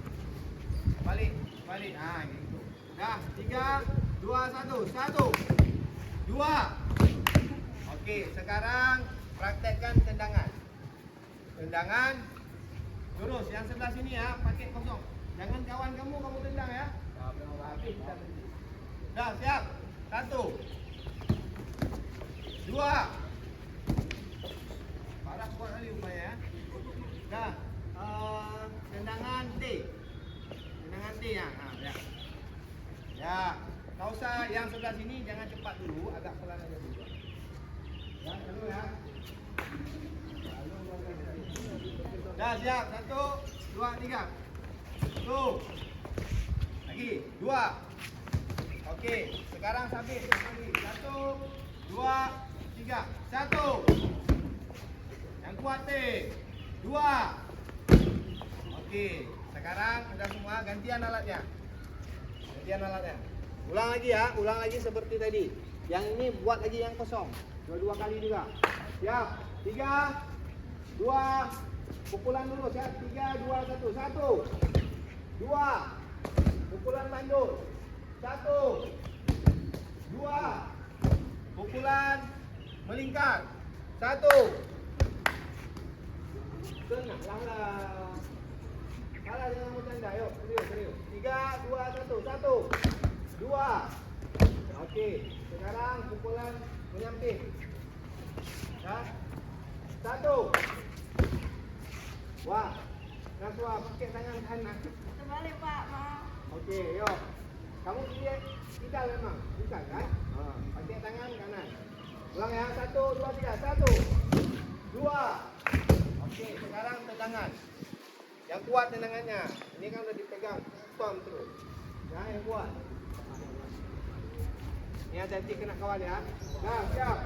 Balik. Gitu. Dah, 3, 2, 1. 1, 2. Okey, sekarang praktekkan tendangan. Tendangan lurus. Yang sebelah sini ya, pakai kosong. Jangan kawan kamu tendang ya. Habis kita berhenti. Dah, siap. 1, 2. Parah kuat kali upaya ya. Dah. Tendangan T. Tendangan T ya. Ya. Ya. Kau usah yang sebelah sini jangan cepat dulu, agak pelan aja dulu. Ya, dulu ya. Dah siap. 1, 2, 3. Tuh. Lagi 2. Okey, sekarang sabit lagi. 1, 2, 3. 1. Yang kuat T. 2. Okey, sekarang sudah semua, gantian alatnya. Gantian alatnya. Ulang lagi ya, ulang lagi seperti tadi. Yang ini buat lagi yang kosong. Dua kali juga. Siap. 3, 2. Pukulan dulu siap. 3, 2, 1. 1. 2. Pukulan mandul. 1. 2. Pukulan melingkar. 1. Tenanglah. Kalah jangan bercanda. Yuk, serius. 3, 2, 1. 1. 2. Okey. Sekarang pukulan menyamping. Ya. 1. Wah. Naswa pakai tangan kanan. Terbalik Pak, maaf. Okey, yuk. Kamu tidak memang, bukan kan? Pakai tangan kanan. Ulang ya. 1, 2, 3. 1. 2. Okey, sekarang tendangan. Yang kuat tendangannya. Ini kan udah dipegang, pam terus. Ya, yang kuat. Ini hati-hati kena kawan ya. Nah, siap.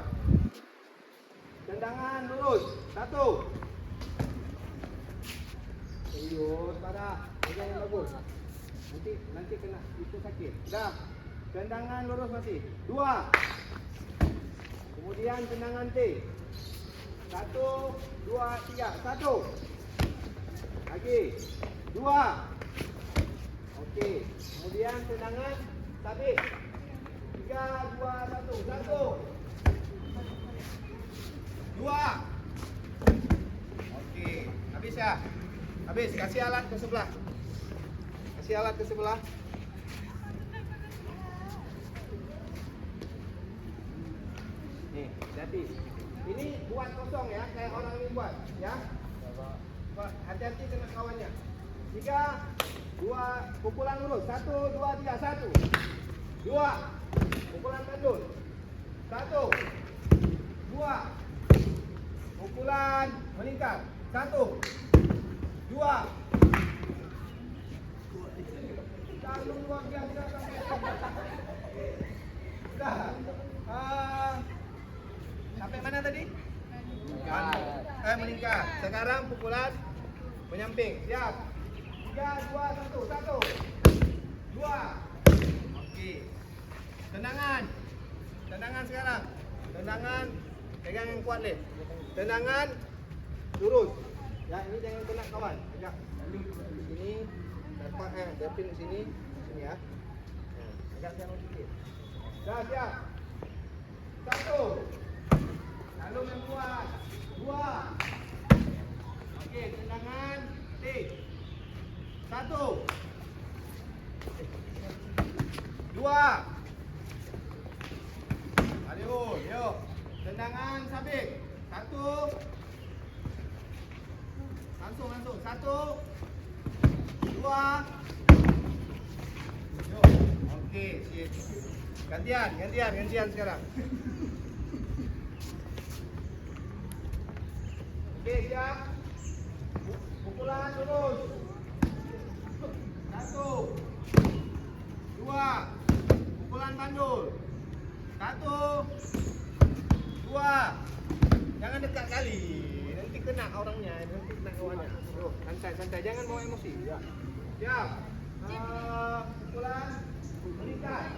Tendangan lurus. 1. Serius, pada. Pegang yang bagus. Nanti kena itu sakit. Dah. Tendangan lurus masih. 2. Kemudian tendangan T. 1, 2, 3. 1. Lagi. 2. Okey. Kemudian tendangan sabit. 3, 2, 1. 1. 2. Okey. Habis ya? Habis. Kasih alat ke sebelah. Kasih alat ke sebelah. Nih, hati. Ini buat kosong ya, kayak orang ini buat, ya. Hati-hati kena kawannya. 3, 2, pukulan lurus. 1, 2, 3. 1. 2. Pukulan mandul. 1. 2. Pukulan melingkar. 1. 2. Talung luar biasa sampai. Sampai mana tadi? Melingkar. Sekarang pukulan menyamping. Siap. 3, 2, 1. 1. 2. Okey. Tendangan. Tendangan sekarang. Tendangan. Pegang yang kuat leh. Tendangan lurus. Ya, ini jangan kena kawan. Tegak. Di sini. Dapat dapin di sini. Sini ya. Agak jangan sedikit. Dah siap. 1. Lalu yang kuat. 2. Okey, tendangan T. 1. 2. Ayo, yuk. Tendangan sabit. 1. Langsung. 1. 2. Yuk. Okey, sip. Gantian sekarang. Okey, siap. Pukulan lurus. 1. 2. Pukulan mandul. 1. 2. Jangan dekat kali. Nanti kena orangnya, nanti kena kawannya. Tuh, santai. Jangan bawa emosi. Ya. Siap. Pukulan melingkar.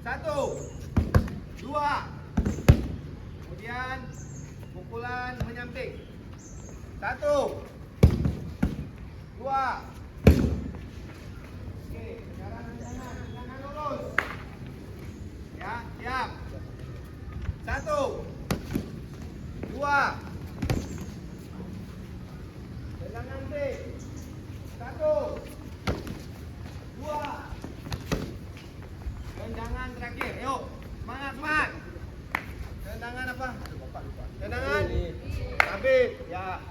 1. 2. Kemudian pukulan menyamping. 1. 2. Okey, sekarang tangan lurus. Ya, siap. 1. 2. Tendangan T. 1. 2. Tendangan terakhir. Yuk, semangat. Tendangan apa? Aduh, Bapak lupa. Tendangan. Habis. Ya.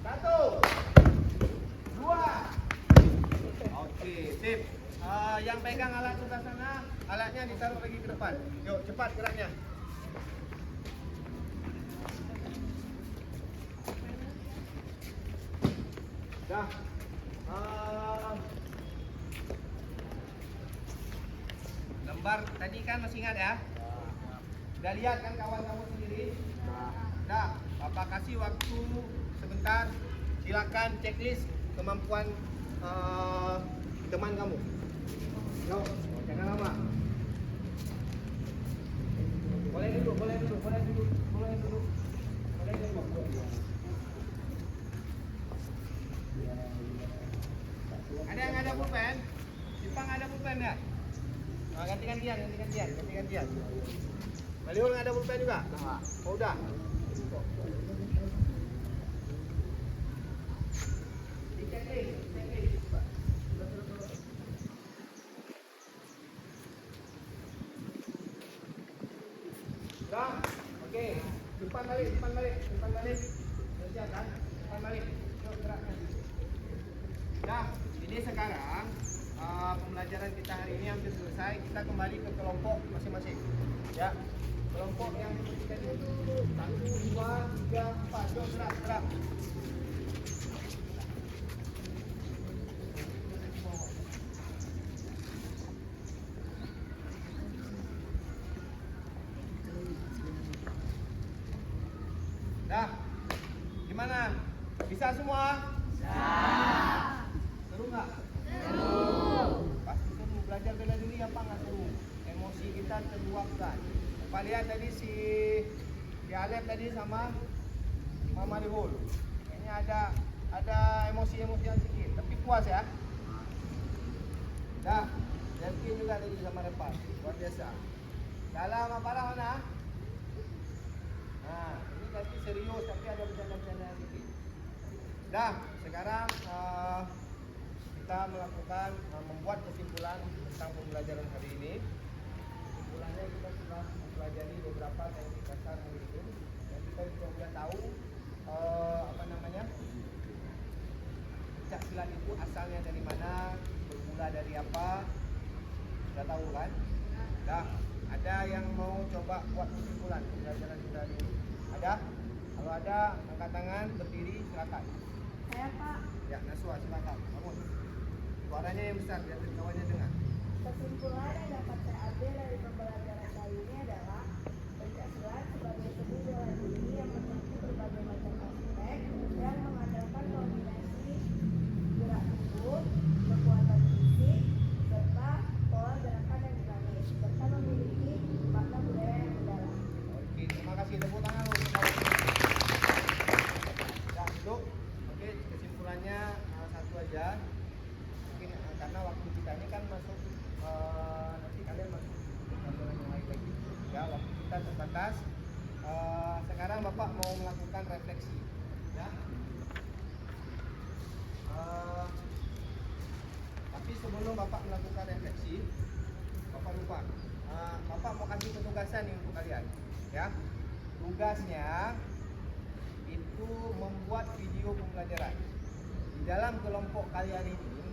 1, 2. Oke, sip. Yang pegang alat sebelah sana, alatnya ditaruh lagi ke depan. Yuk, cepat geraknya. Dah. Lembar tadi kan masih ingat ya? Udah lihat kan kawan kamu sendiri? Dah. Bapak kasih waktu sebentar. Silakan checklist kemampuan teman kamu. Yuk, jangan lama. Boleh duduk, boleh duduk, boleh duduk, boleh duduk, boleh duduk. Ada yang ada pulpen? Jepang ada pulpen ya? Ganti-gantian. Maliul nggak ada pulpen juga? Oh, udah. Dah, oke. Depan balik. Sudah siap kan? Depan balik. Yuk, geraknya. Dah, ini sekarang pembelajaran kita hari ini hampir selesai. Kita kembali ke kelompok masing-masing. Ya, kelompok yang tadi itu 1, 2, 3, 4. Yuk, gerak. Dah, gimana? Bisa semua? Bisa. Seru nggak? Seru. Pasti seru. Belajar bela diri apa nggak seru? Emosi kita terluapkan. Bapak lihat tadi si Alep tadi sama Mama Rihul. Ini ada emosi-emosian sedikit, tapi puas ya. Dah, Delvin juga tadi sama Repas. Luar biasa. Dalam apalah mana? Nah, ini tadi serius tapi ada bercanda-bercanda sedikit. Dah, sekarang kita melakukan membuat kesimpulan tentang pembelajaran hari ini. Kesimpulannya kita sudah mempelajari beberapa teknik dasar itu, dan kita juga sudah tahu pencak silat itu asalnya dari mana, bermula dari apa, sudah tahu kan? Dah, ada yang mau coba buat kesimpulan pembelajaran kita hari ini? Ada? Kalau ada, angkat tangan, berdiri, silakan. Saya Pak. Ya, Naswa, silakan. Bangun. Suaranya yang besar biar kawannya dengar. Kesimpulan yang dapat saya ambil dari pembelajaran kali ini adalah pencak silat sebagai seni bela diri yang mencakup berbagai macam aspek dan mengandalkan koordinasi gerak tubuh, kekuatan fisik, serta pola gerakan yang dinamis, serta memiliki makna budaya yang mendalam. Oke, terima kasih. Tepuk tangan untuk kawan. Ya, duduk. Oke, kesimpulannya satu aja. Mungkin karena waktu kita ini kan masuk nanti kalian masuk pembelajaran yang lain lagi. Ya, waktu kita terbatas. Sekarang Bapak mau melakukan refleksi. Ya. Tapi sebelum Bapak melakukan refleksi, Bapak lupa. Bapak mau kasih petugasan nih untuk kalian. Ya, tugasnya itu membuat video pembelajaran. Di dalam kelompok kalian ini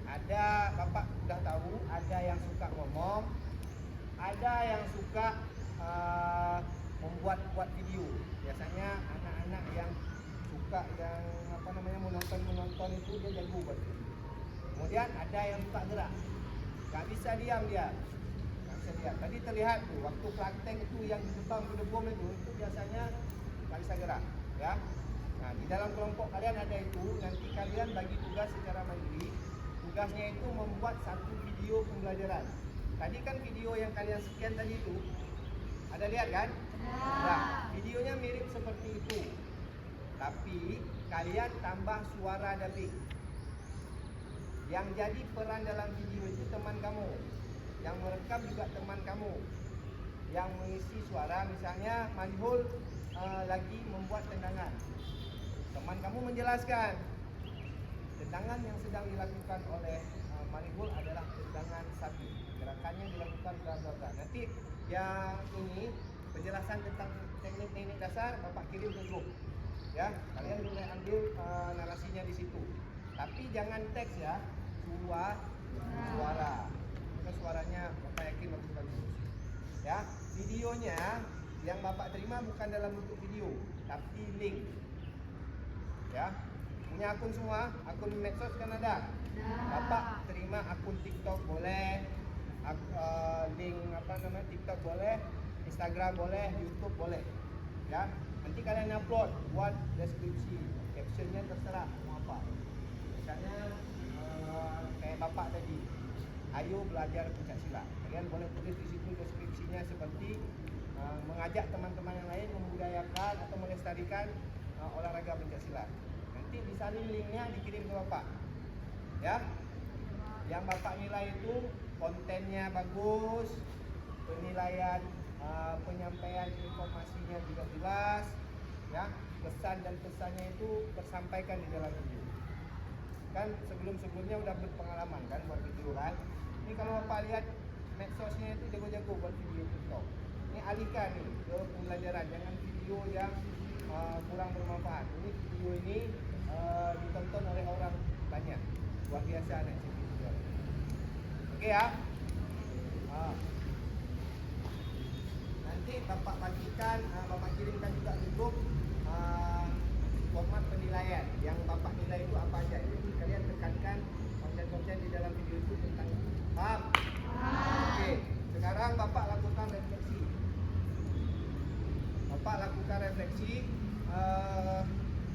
ada, Bapak sudah tahu, ada yang suka ngomong, ada yang suka membuat video. Biasanya anak-anak yang suka yang menonton itu dia jago buat itu. Kemudian ada yang suka gerak, nggak bisa diam dia. Tadi terlihat tuh waktu praktek itu yang di depan bom itu biasanya nggak bisa gerak, ya. Nah, di dalam kelompok kalian ada itu, nanti kalian bagi tugas secara mandiri. Tugasnya itu membuat satu video pembelajaran. Tadi kan video yang kalian scan tadi itu, ada lihat kan? Nah, videonya mirip seperti itu, tapi kalian tambah suara dubbing. Yang jadi peran dalam video itu teman kamu. Yang merekam juga teman kamu. Yang mengisi suara, misalnya Malihul lagi membuat tendangan. Teman kamu menjelaskan tendangan yang sedang dilakukan oleh Malihul adalah tendangan sapi. Gerakannya dilakukan bla bla bla. Nanti yang ini penjelasan tentang teknik-teknik dasar Bapak kirim ke grup. Ya, kalian boleh ambil narasinya di situ. Tapi jangan teks ya, suara. Itu suaranya Bapak yakin bagus-bagus. Ya, videonya yang Bapak terima bukan dalam bentuk video, tapi link. Ya, punya akun semua, akun medsos kan ada. Bapak terima akun TikTok boleh, link TikTok boleh, Instagram boleh, YouTube boleh. Ya, nanti kalian upload, buat deskripsi, captionnya terserah mau apa. Misalnya kayak Bapak tadi, ayo belajar pencak silat. Kalian boleh tulis di situ deskripsinya seperti mengajak teman-teman yang lain membudayakan atau melestarikan olahraga pencak silat. Nanti disalin linknya dikirim ke Bapak. Ya, yang Bapak nilai itu kontennya bagus, penilaian penyampaian informasinya juga jelas, ya, pesan dan pesannya itu tersampaikan di dalam video. Kan sebelumnya udah berpengalaman kan buat video kan. Ini kalau Bapak lihat medsosnya itu jago-jago buat video TikTok. Ini alihkan nih ke pembelajaran, jangan video yang kurang bermanfaat. Ini video ini ditonton oleh orang banyak, luar biasa nih video. Oke ya. Nanti Bapak bagikan, Bapak kirimkan juga ke grup format penilaian. Yang Bapak nilai itu apa aja. Jadi kalian tekankan konten-konten di dalam video itu tentang paham? Oke. Sekarang Bapak lakukan refleksi. Bapak lakukan refleksi.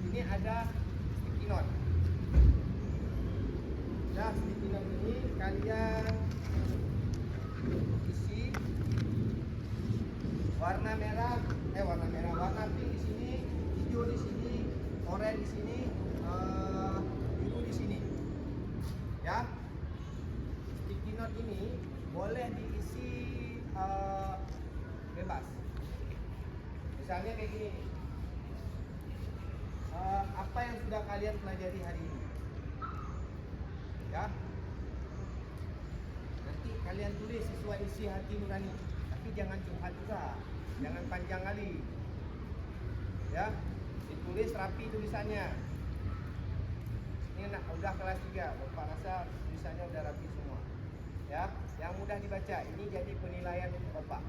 Ini ada sticky note. Nah, sticky note ini kalian isi warna pink di sini, hijau di sini, oranye di sini, biru di sini. Ya. Sticky note ini boleh diisi bebas. Misalnya kayak gini. Apa yang sudah kalian pelajari hari ini? Ya. Nanti kalian tulis sesuai isi hati nurani. Tapi jangan curhat juga, jangan panjang kali. Ya, ditulis rapi tulisannya. Ini udah kelas 3, Bapak rasa tulisannya udah rapi semua. Ya, yang mudah dibaca. Ini jadi penilaian untuk Bapak.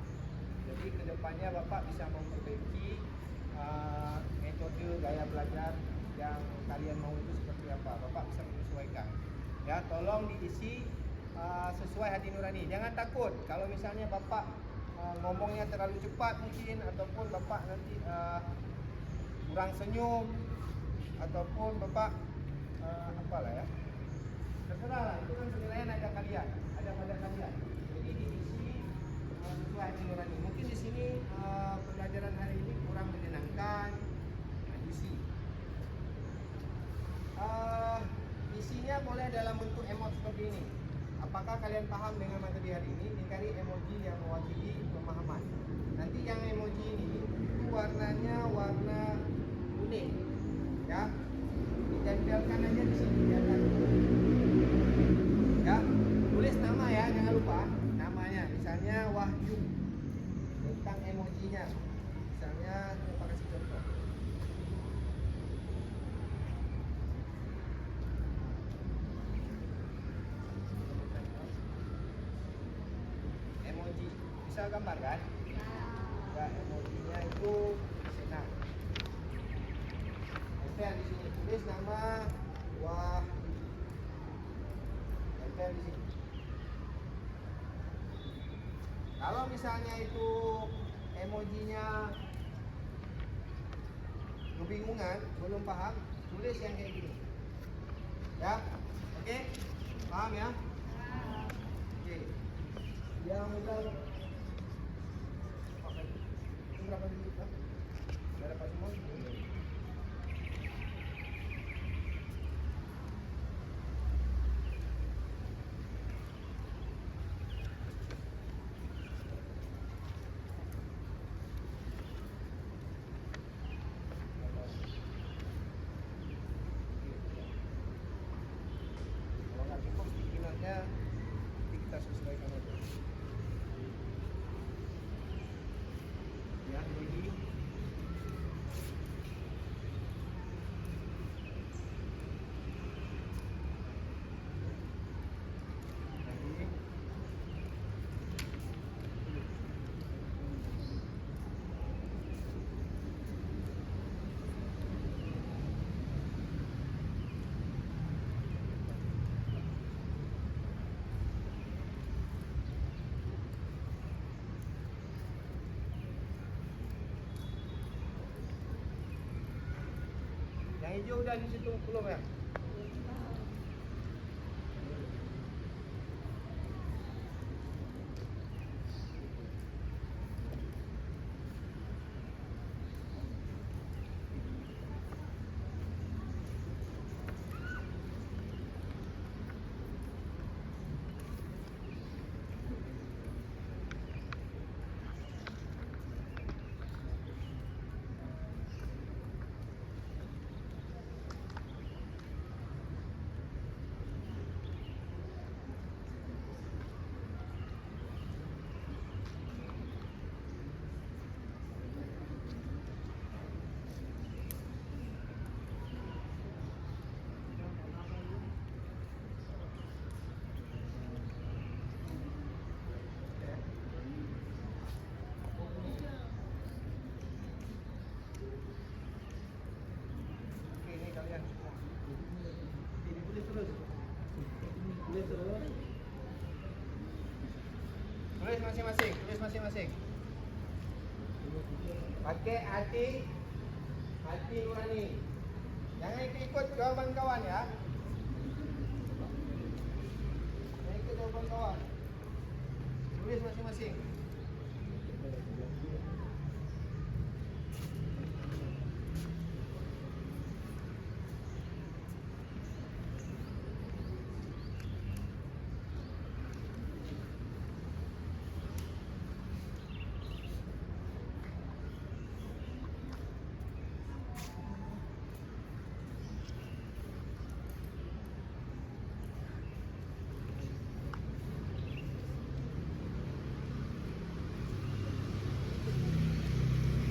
Jadi kedepannya Bapak bisa memperbaiki metode gaya belajar yang kalian mau itu seperti apa. Bapak bisa menyesuaikan. Ya, tolong diisi sesuai hati nurani. Jangan takut kalau misalnya Bapak ngomongnya terlalu cepat mungkin, ataupun Bapak nanti kurang senyum, ataupun Bapak apalah ya, terserah lah, itu kan penilaian ada kalian, ada pada kalian. Jadi diisi sesuai hati nurani. Mungkin di sini pembelajaran hari ini kurang menyenangkan, diisi. Isinya boleh dalam bentuk emot seperti ini. Apakah kalian paham dengan materi hari ini? Cari emoji yang mewakili pemahaman. Nanti yang emoji ini itu warnanya warna kuning, ya. Ditempelkan aja di sini, ya kan? Ya, tulis nama ya, jangan lupa namanya. Misalnya Wahyu, tentang emojinya. Misalnya, kita kasih contoh. Bisa gambar kan? Ya, emojinya itu senang. Tempel di sini, tulis nama Wahyu. Tempel di sini. Kalau misalnya itu emojinya kebingungan, belum paham, tulis yang kayak gini. Ya, oke? Paham ya? Oke. Yang udah berapa menit lah? Udah dapat semua? Kalau nggak cukup bikinannya, nanti kita sesuaikan aja. hijau udah di situ belum ya? Oke, ini kalian semua. Ini tulis terus. Tulis terus. Tulis masing-masing, tulis masing-masing. Pakai hati nurani. Jangan ikut jawaban kawan ya. Jangan ikut jawaban kawan. Tulis masing-masing.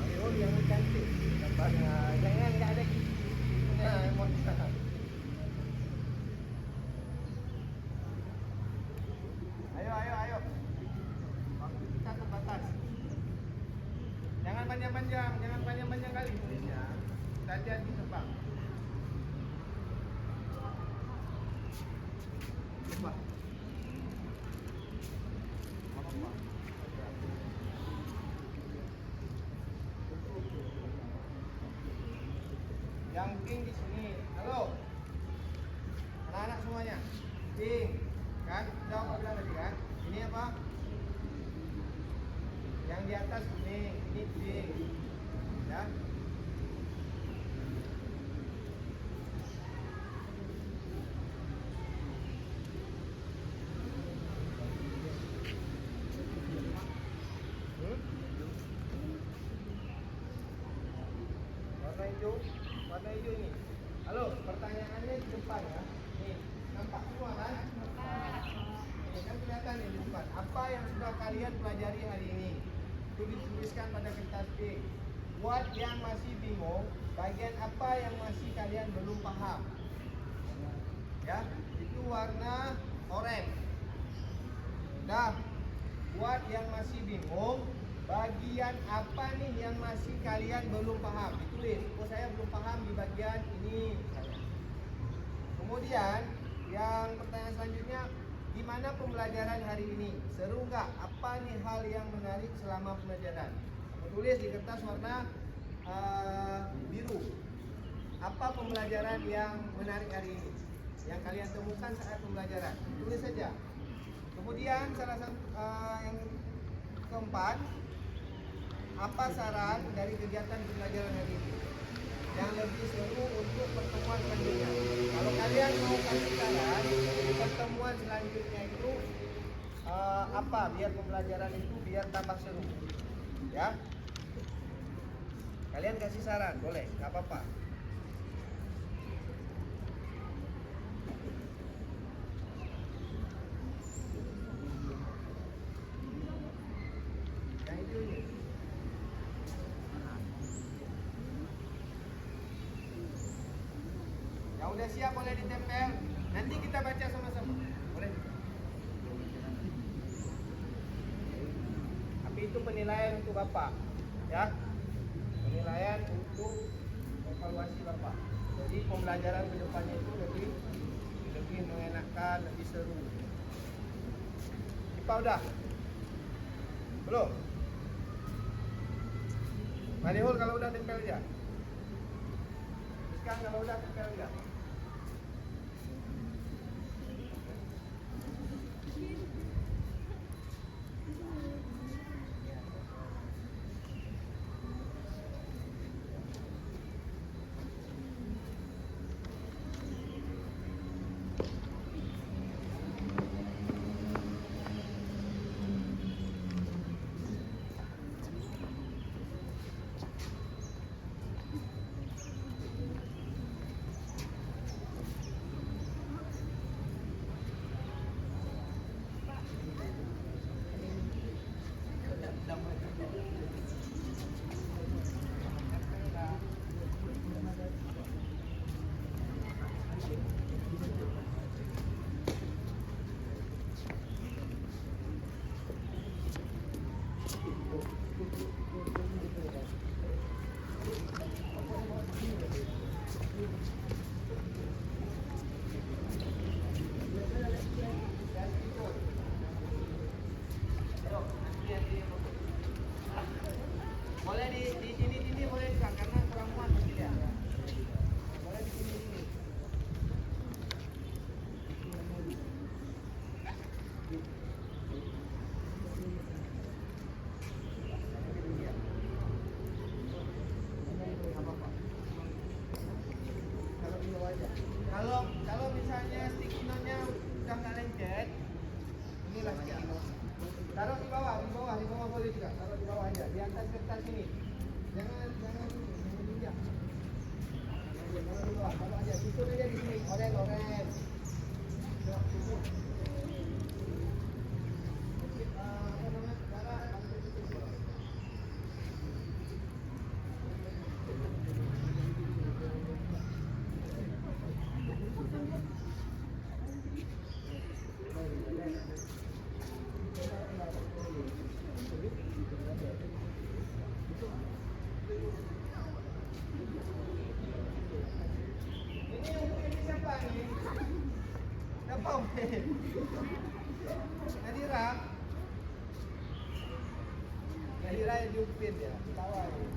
Ayo yang cantik. Jangan enggak ada. Nah, mau. Ayo. Waktu kita terbatas. Jangan panjang-panjang kali tulisnya. Tadi hati tebak. Tebak. Apa? Yang pink di sini. Halo. Anak-anak semuanya. Pink. Kan? Jawab apa bilang tadi kan? Ini apa? Yang di atas kuning, ini pink. Ya. Warna hijau ini. Halo, pertanyaannya di depan ya. Nih, nampak semua kan? Ini kan kelihatan nih di depan. Apa yang sudah kalian pelajari hari ini? Tuliskan pada kertas B. Buat yang masih bingung, bagian apa yang masih kalian belum paham? Ya, itu warna oranye. Dah, buat yang masih bingung, bagian apa nih yang masih kalian belum paham? Ditulis. Oh, saya belum paham di bagian ini. Kemudian yang pertanyaan selanjutnya, gimana pembelajaran hari ini? Seru nggak? Apa nih hal yang menarik selama pembelajaran? Kamu tulis di kertas warna biru. Apa pembelajaran yang menarik hari ini? Yang kalian temukan saat pembelajaran? Tulis saja. Kemudian salah satu yang keempat, apa saran dari kegiatan pembelajaran hari ini yang lebih seru untuk pertemuan selanjutnya? Kalau kalian mau kasih saran, pertemuan selanjutnya itu apa biar pembelajaran itu biar tambah seru, ya? Kalian kasih saran, boleh, nggak apa-apa. Yang itu ini. Yang udah siap boleh ditempel. Nanti kita baca sama-sama. Boleh? Tapi itu penilaian untuk Bapak, ya. Penilaian untuk evaluasi Bapak. Jadi pembelajaran ke depannya itu lebih mengenakan, lebih seru. Ipa udah? Belum? Manihul kalau udah tempel aja. Tekan kalau udah tekan enggak. Boleh di sini boleh Kak, karena kurang muat nanti ya. Boleh di sini. Kalau misalnya sticky note-nya udah nggak lengket, inilah sticky note. Taruh di bawah boleh juga. Taruh di bawah aja, di atas kertas ini. Jangan diinjak. Taruh di bawah, taruh aja. Susun aja di sini. Oren. Ini siapa nih? Siapa Om? Nadira yang diupin ya, tawa nih.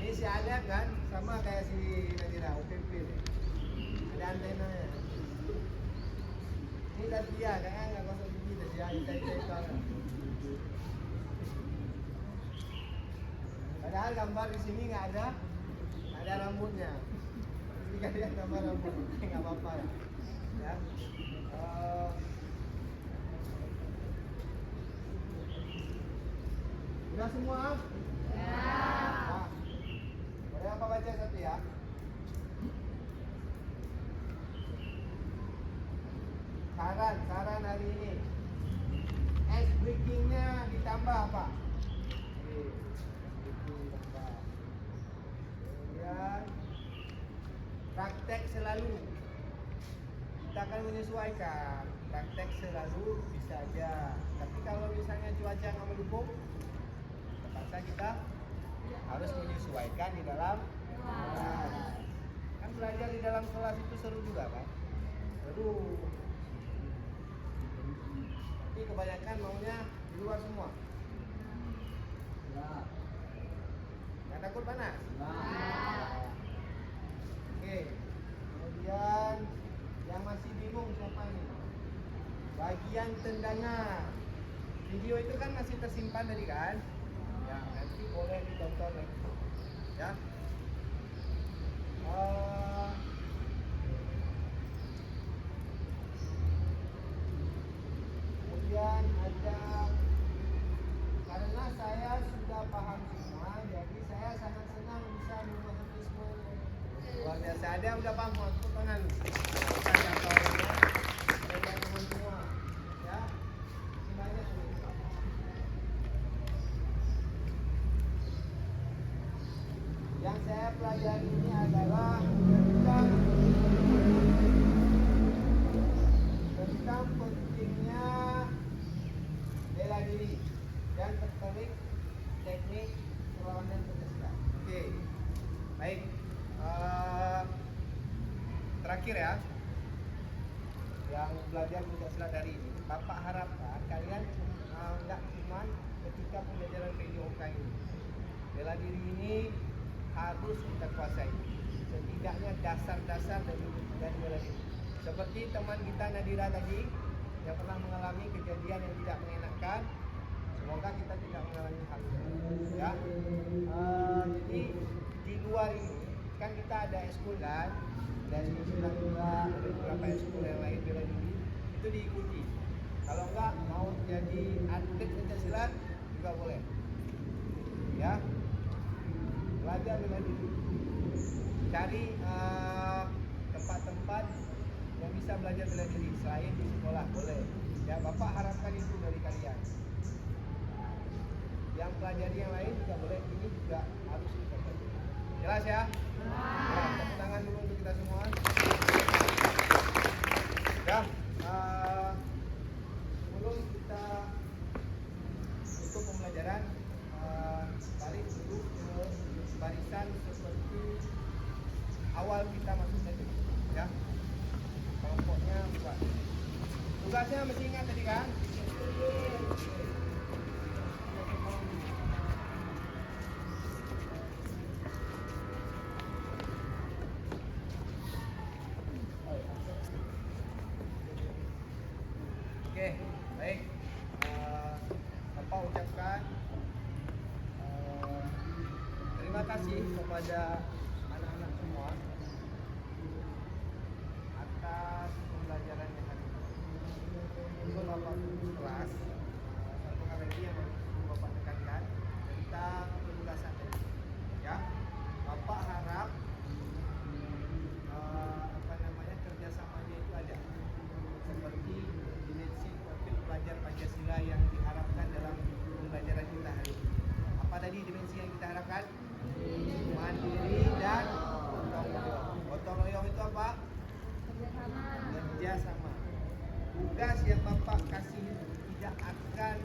Ini si Ada kan, sama kayak si Nadira, upin. Ada antenanya. Ini dan dia, kayaknya nggak masuk gigi, dan dia ikai-ikai. Padahal gambar di sini nggak ada rambutnya. Ini kan dia gambar rambut, nggak apa-apa ya. Udah semua? Ya. Nah, boleh apa baca satu ya? Saran hari ini. Ice breaking-nya ditambah apa? Kemudian praktek selalu. Kita akan menyesuaikan. Praktek selalu bisa aja. Tapi kalau misalnya cuaca nggak mendukung, terpaksa kita harus menyesuaikan di dalam kelas. Kan belajar di dalam kelas itu seru juga kan? Seru. Tapi kebanyakan maunya di luar semua. Nggak takut panas? Oke. Kemudian yang masih bingung siapa nih? Bagian tendangan. Video itu kan masih tersimpan tadi kan? Ya, nanti boleh ditonton lagi. Ya. Kemudian ada, karena saya sudah paham semua, jadi saya sangat senang bisa memahami semuanya. Luar biasa, ada yang udah paham, tepuk tangan. Saya tahu ya, saya paham semua. Ya, semuanya sudah. Yang saya pelajari ini adalah tentang pentingnya bela diri dan tertarik teknik perlawanan Pancasila. Oke, baik. Terakhir ya, yang belajar Pancasila dari ini, Bapak harapkan kalian nggak cuma ketika pembelajaran PJOK ini, bela diri ini harus kita kuasai. Setidaknya dasar-dasar dari bela diri. Seperti teman kita Nadira tadi yang pernah mengalami kejadian yang tidak mengenakan, semoga kita tidak mengalami hal itu. Ya, jadi di luar ini kan kita ada eskul kan, dan silat juga ada beberapa eskul yang lain bela diri itu diikuti. Kalau enggak mau jadi atlet pencaksilat juga boleh. Ya, belajar bela diri. Cari tempat-tempat yang bisa belajar bela diri selain di sekolah boleh. Ya, Bapak harapkan itu dari kalian. Yang pelajari yang lain juga boleh, ini juga harus kita pelajari. Jelas ya? Ya, tepuk tangan dulu untuk kita semua. Ya, sebelum kita tutup pembelajaran, balik dulu ke barisan seperti awal kita masuk tadi. Ya, kelompoknya buat. Tugasnya mesti ingat tadi kan? Oke, baik. Bapak ucapkan terima kasih kepada anak-anak semua atas pembelajarannya hari ini. Untuk Bapak kelas, satu hal lagi yang perlu Bapak tekankan tentang penugasan ini. Ya, Bapak harap kerjasamanya itu ada, seperti dimensi profil pelajar Pancasila yang diharapkan dalam pembelajaran kita hari ini. Apa tadi dimensi yang kita harapkan? Mandiri dan gotong royong. Gotong royong itu apa? Kerjasama. Tugas yang Bapak kasih itu tidak akan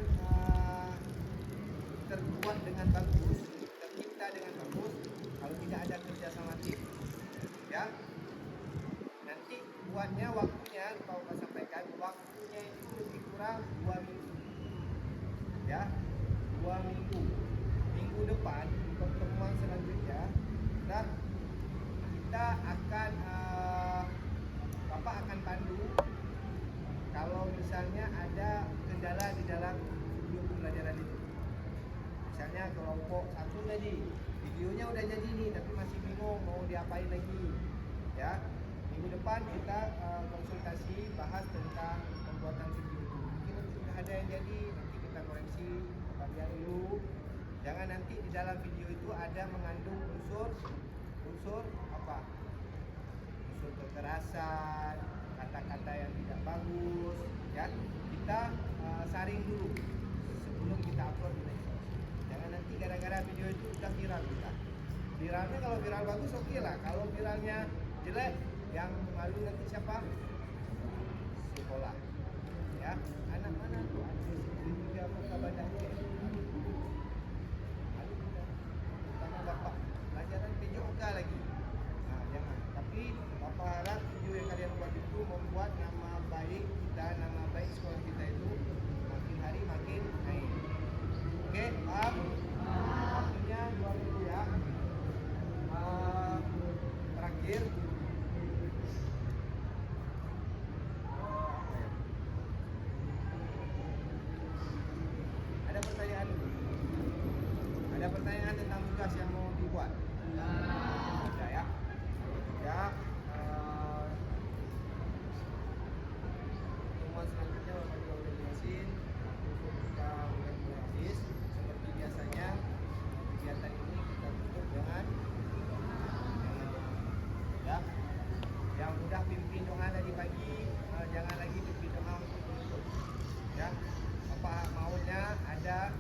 terbuat dengan bagus, tercipta dengan bagus kalau tidak ada kerjasama tim. Ya, nanti buatnya waktunya, kalau Bapak sampaikan waktunya itu lebih kurang 2 minggu. Ya, 2 minggu. Minggu depan pertemuan selanjutnya kita akan Bapak akan pandu kalau misalnya ada kendala di dalam video pembelajaran itu. Misalnya kelompok 1 tadi videonya udah jadi nih tapi masih bingung mau diapain lagi. Ya, minggu depan kita konsultasi bahas tentang pembuatan video itu. Mungkin sudah ada yang jadi, nanti kita koreksi, kita lihat dulu. Jangan nanti di dalam video itu ada mengandung unsur apa? Unsur kekerasan, kata-kata yang tidak bagus. Ya, kita saring dulu sebelum kita upload di medsos. Jangan nanti gara-gara video itu udah viral kita. Viralnya kalau viral bagus oke lah. Kalau viralnya jelek, yang malu nanti siapa? Sekolah. Ya, anak mana tuh? Ada juga kabar karena Bapak pelajaran PJOK lagi. Nah, jangan. Tapi Bapak harap video yang kalian buat itu membuat nama baik dan nama baik sekolah kita itu makin hari makin naik. Oke, paham? Waktunya 2 minggu ya. Terakhir ada pertanyaan? Ada pertanyaan tentang tugas yang mau dibuat? Ada ya? Ya. Pertemuan selanjutnya Bapak juga udah jelasin. Untuk kita udah mulai habis. Seperti biasanya kegiatan ini kita tutup dengan ya. Yang udah pimpin doa tadi pagi, jangan lagi pimpin doa untuk menutup. Ya. Bapak maunya ada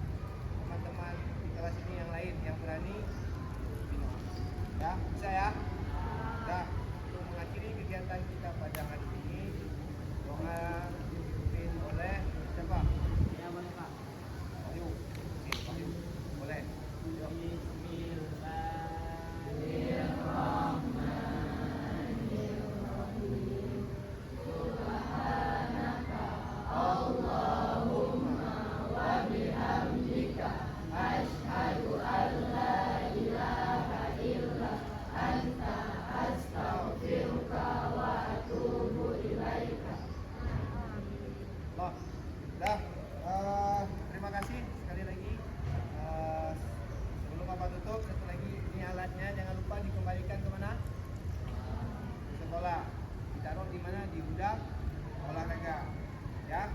teman-teman di kelas ini yang lain yang berani pimpin doa. Ya. Allah. Dah, terima kasih sekali lagi. Sebelum Bapak tutup, satu lagi ini alatnya, jangan lupa dikembalikan ke mana? Sekolah. Ditaruh di mana? Di gudang olahraga. Ya,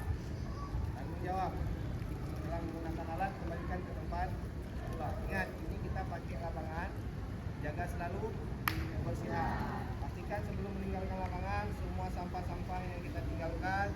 tanggung jawab. Setelah menggunakan alat, kembalikan ke tempat sekolah. Ingat, ini kita pakai lapangan. Jaga selalu kebersihan. Pastikan sebelum meninggalkan lapangan, semua sampah-sampah yang kita tinggalkan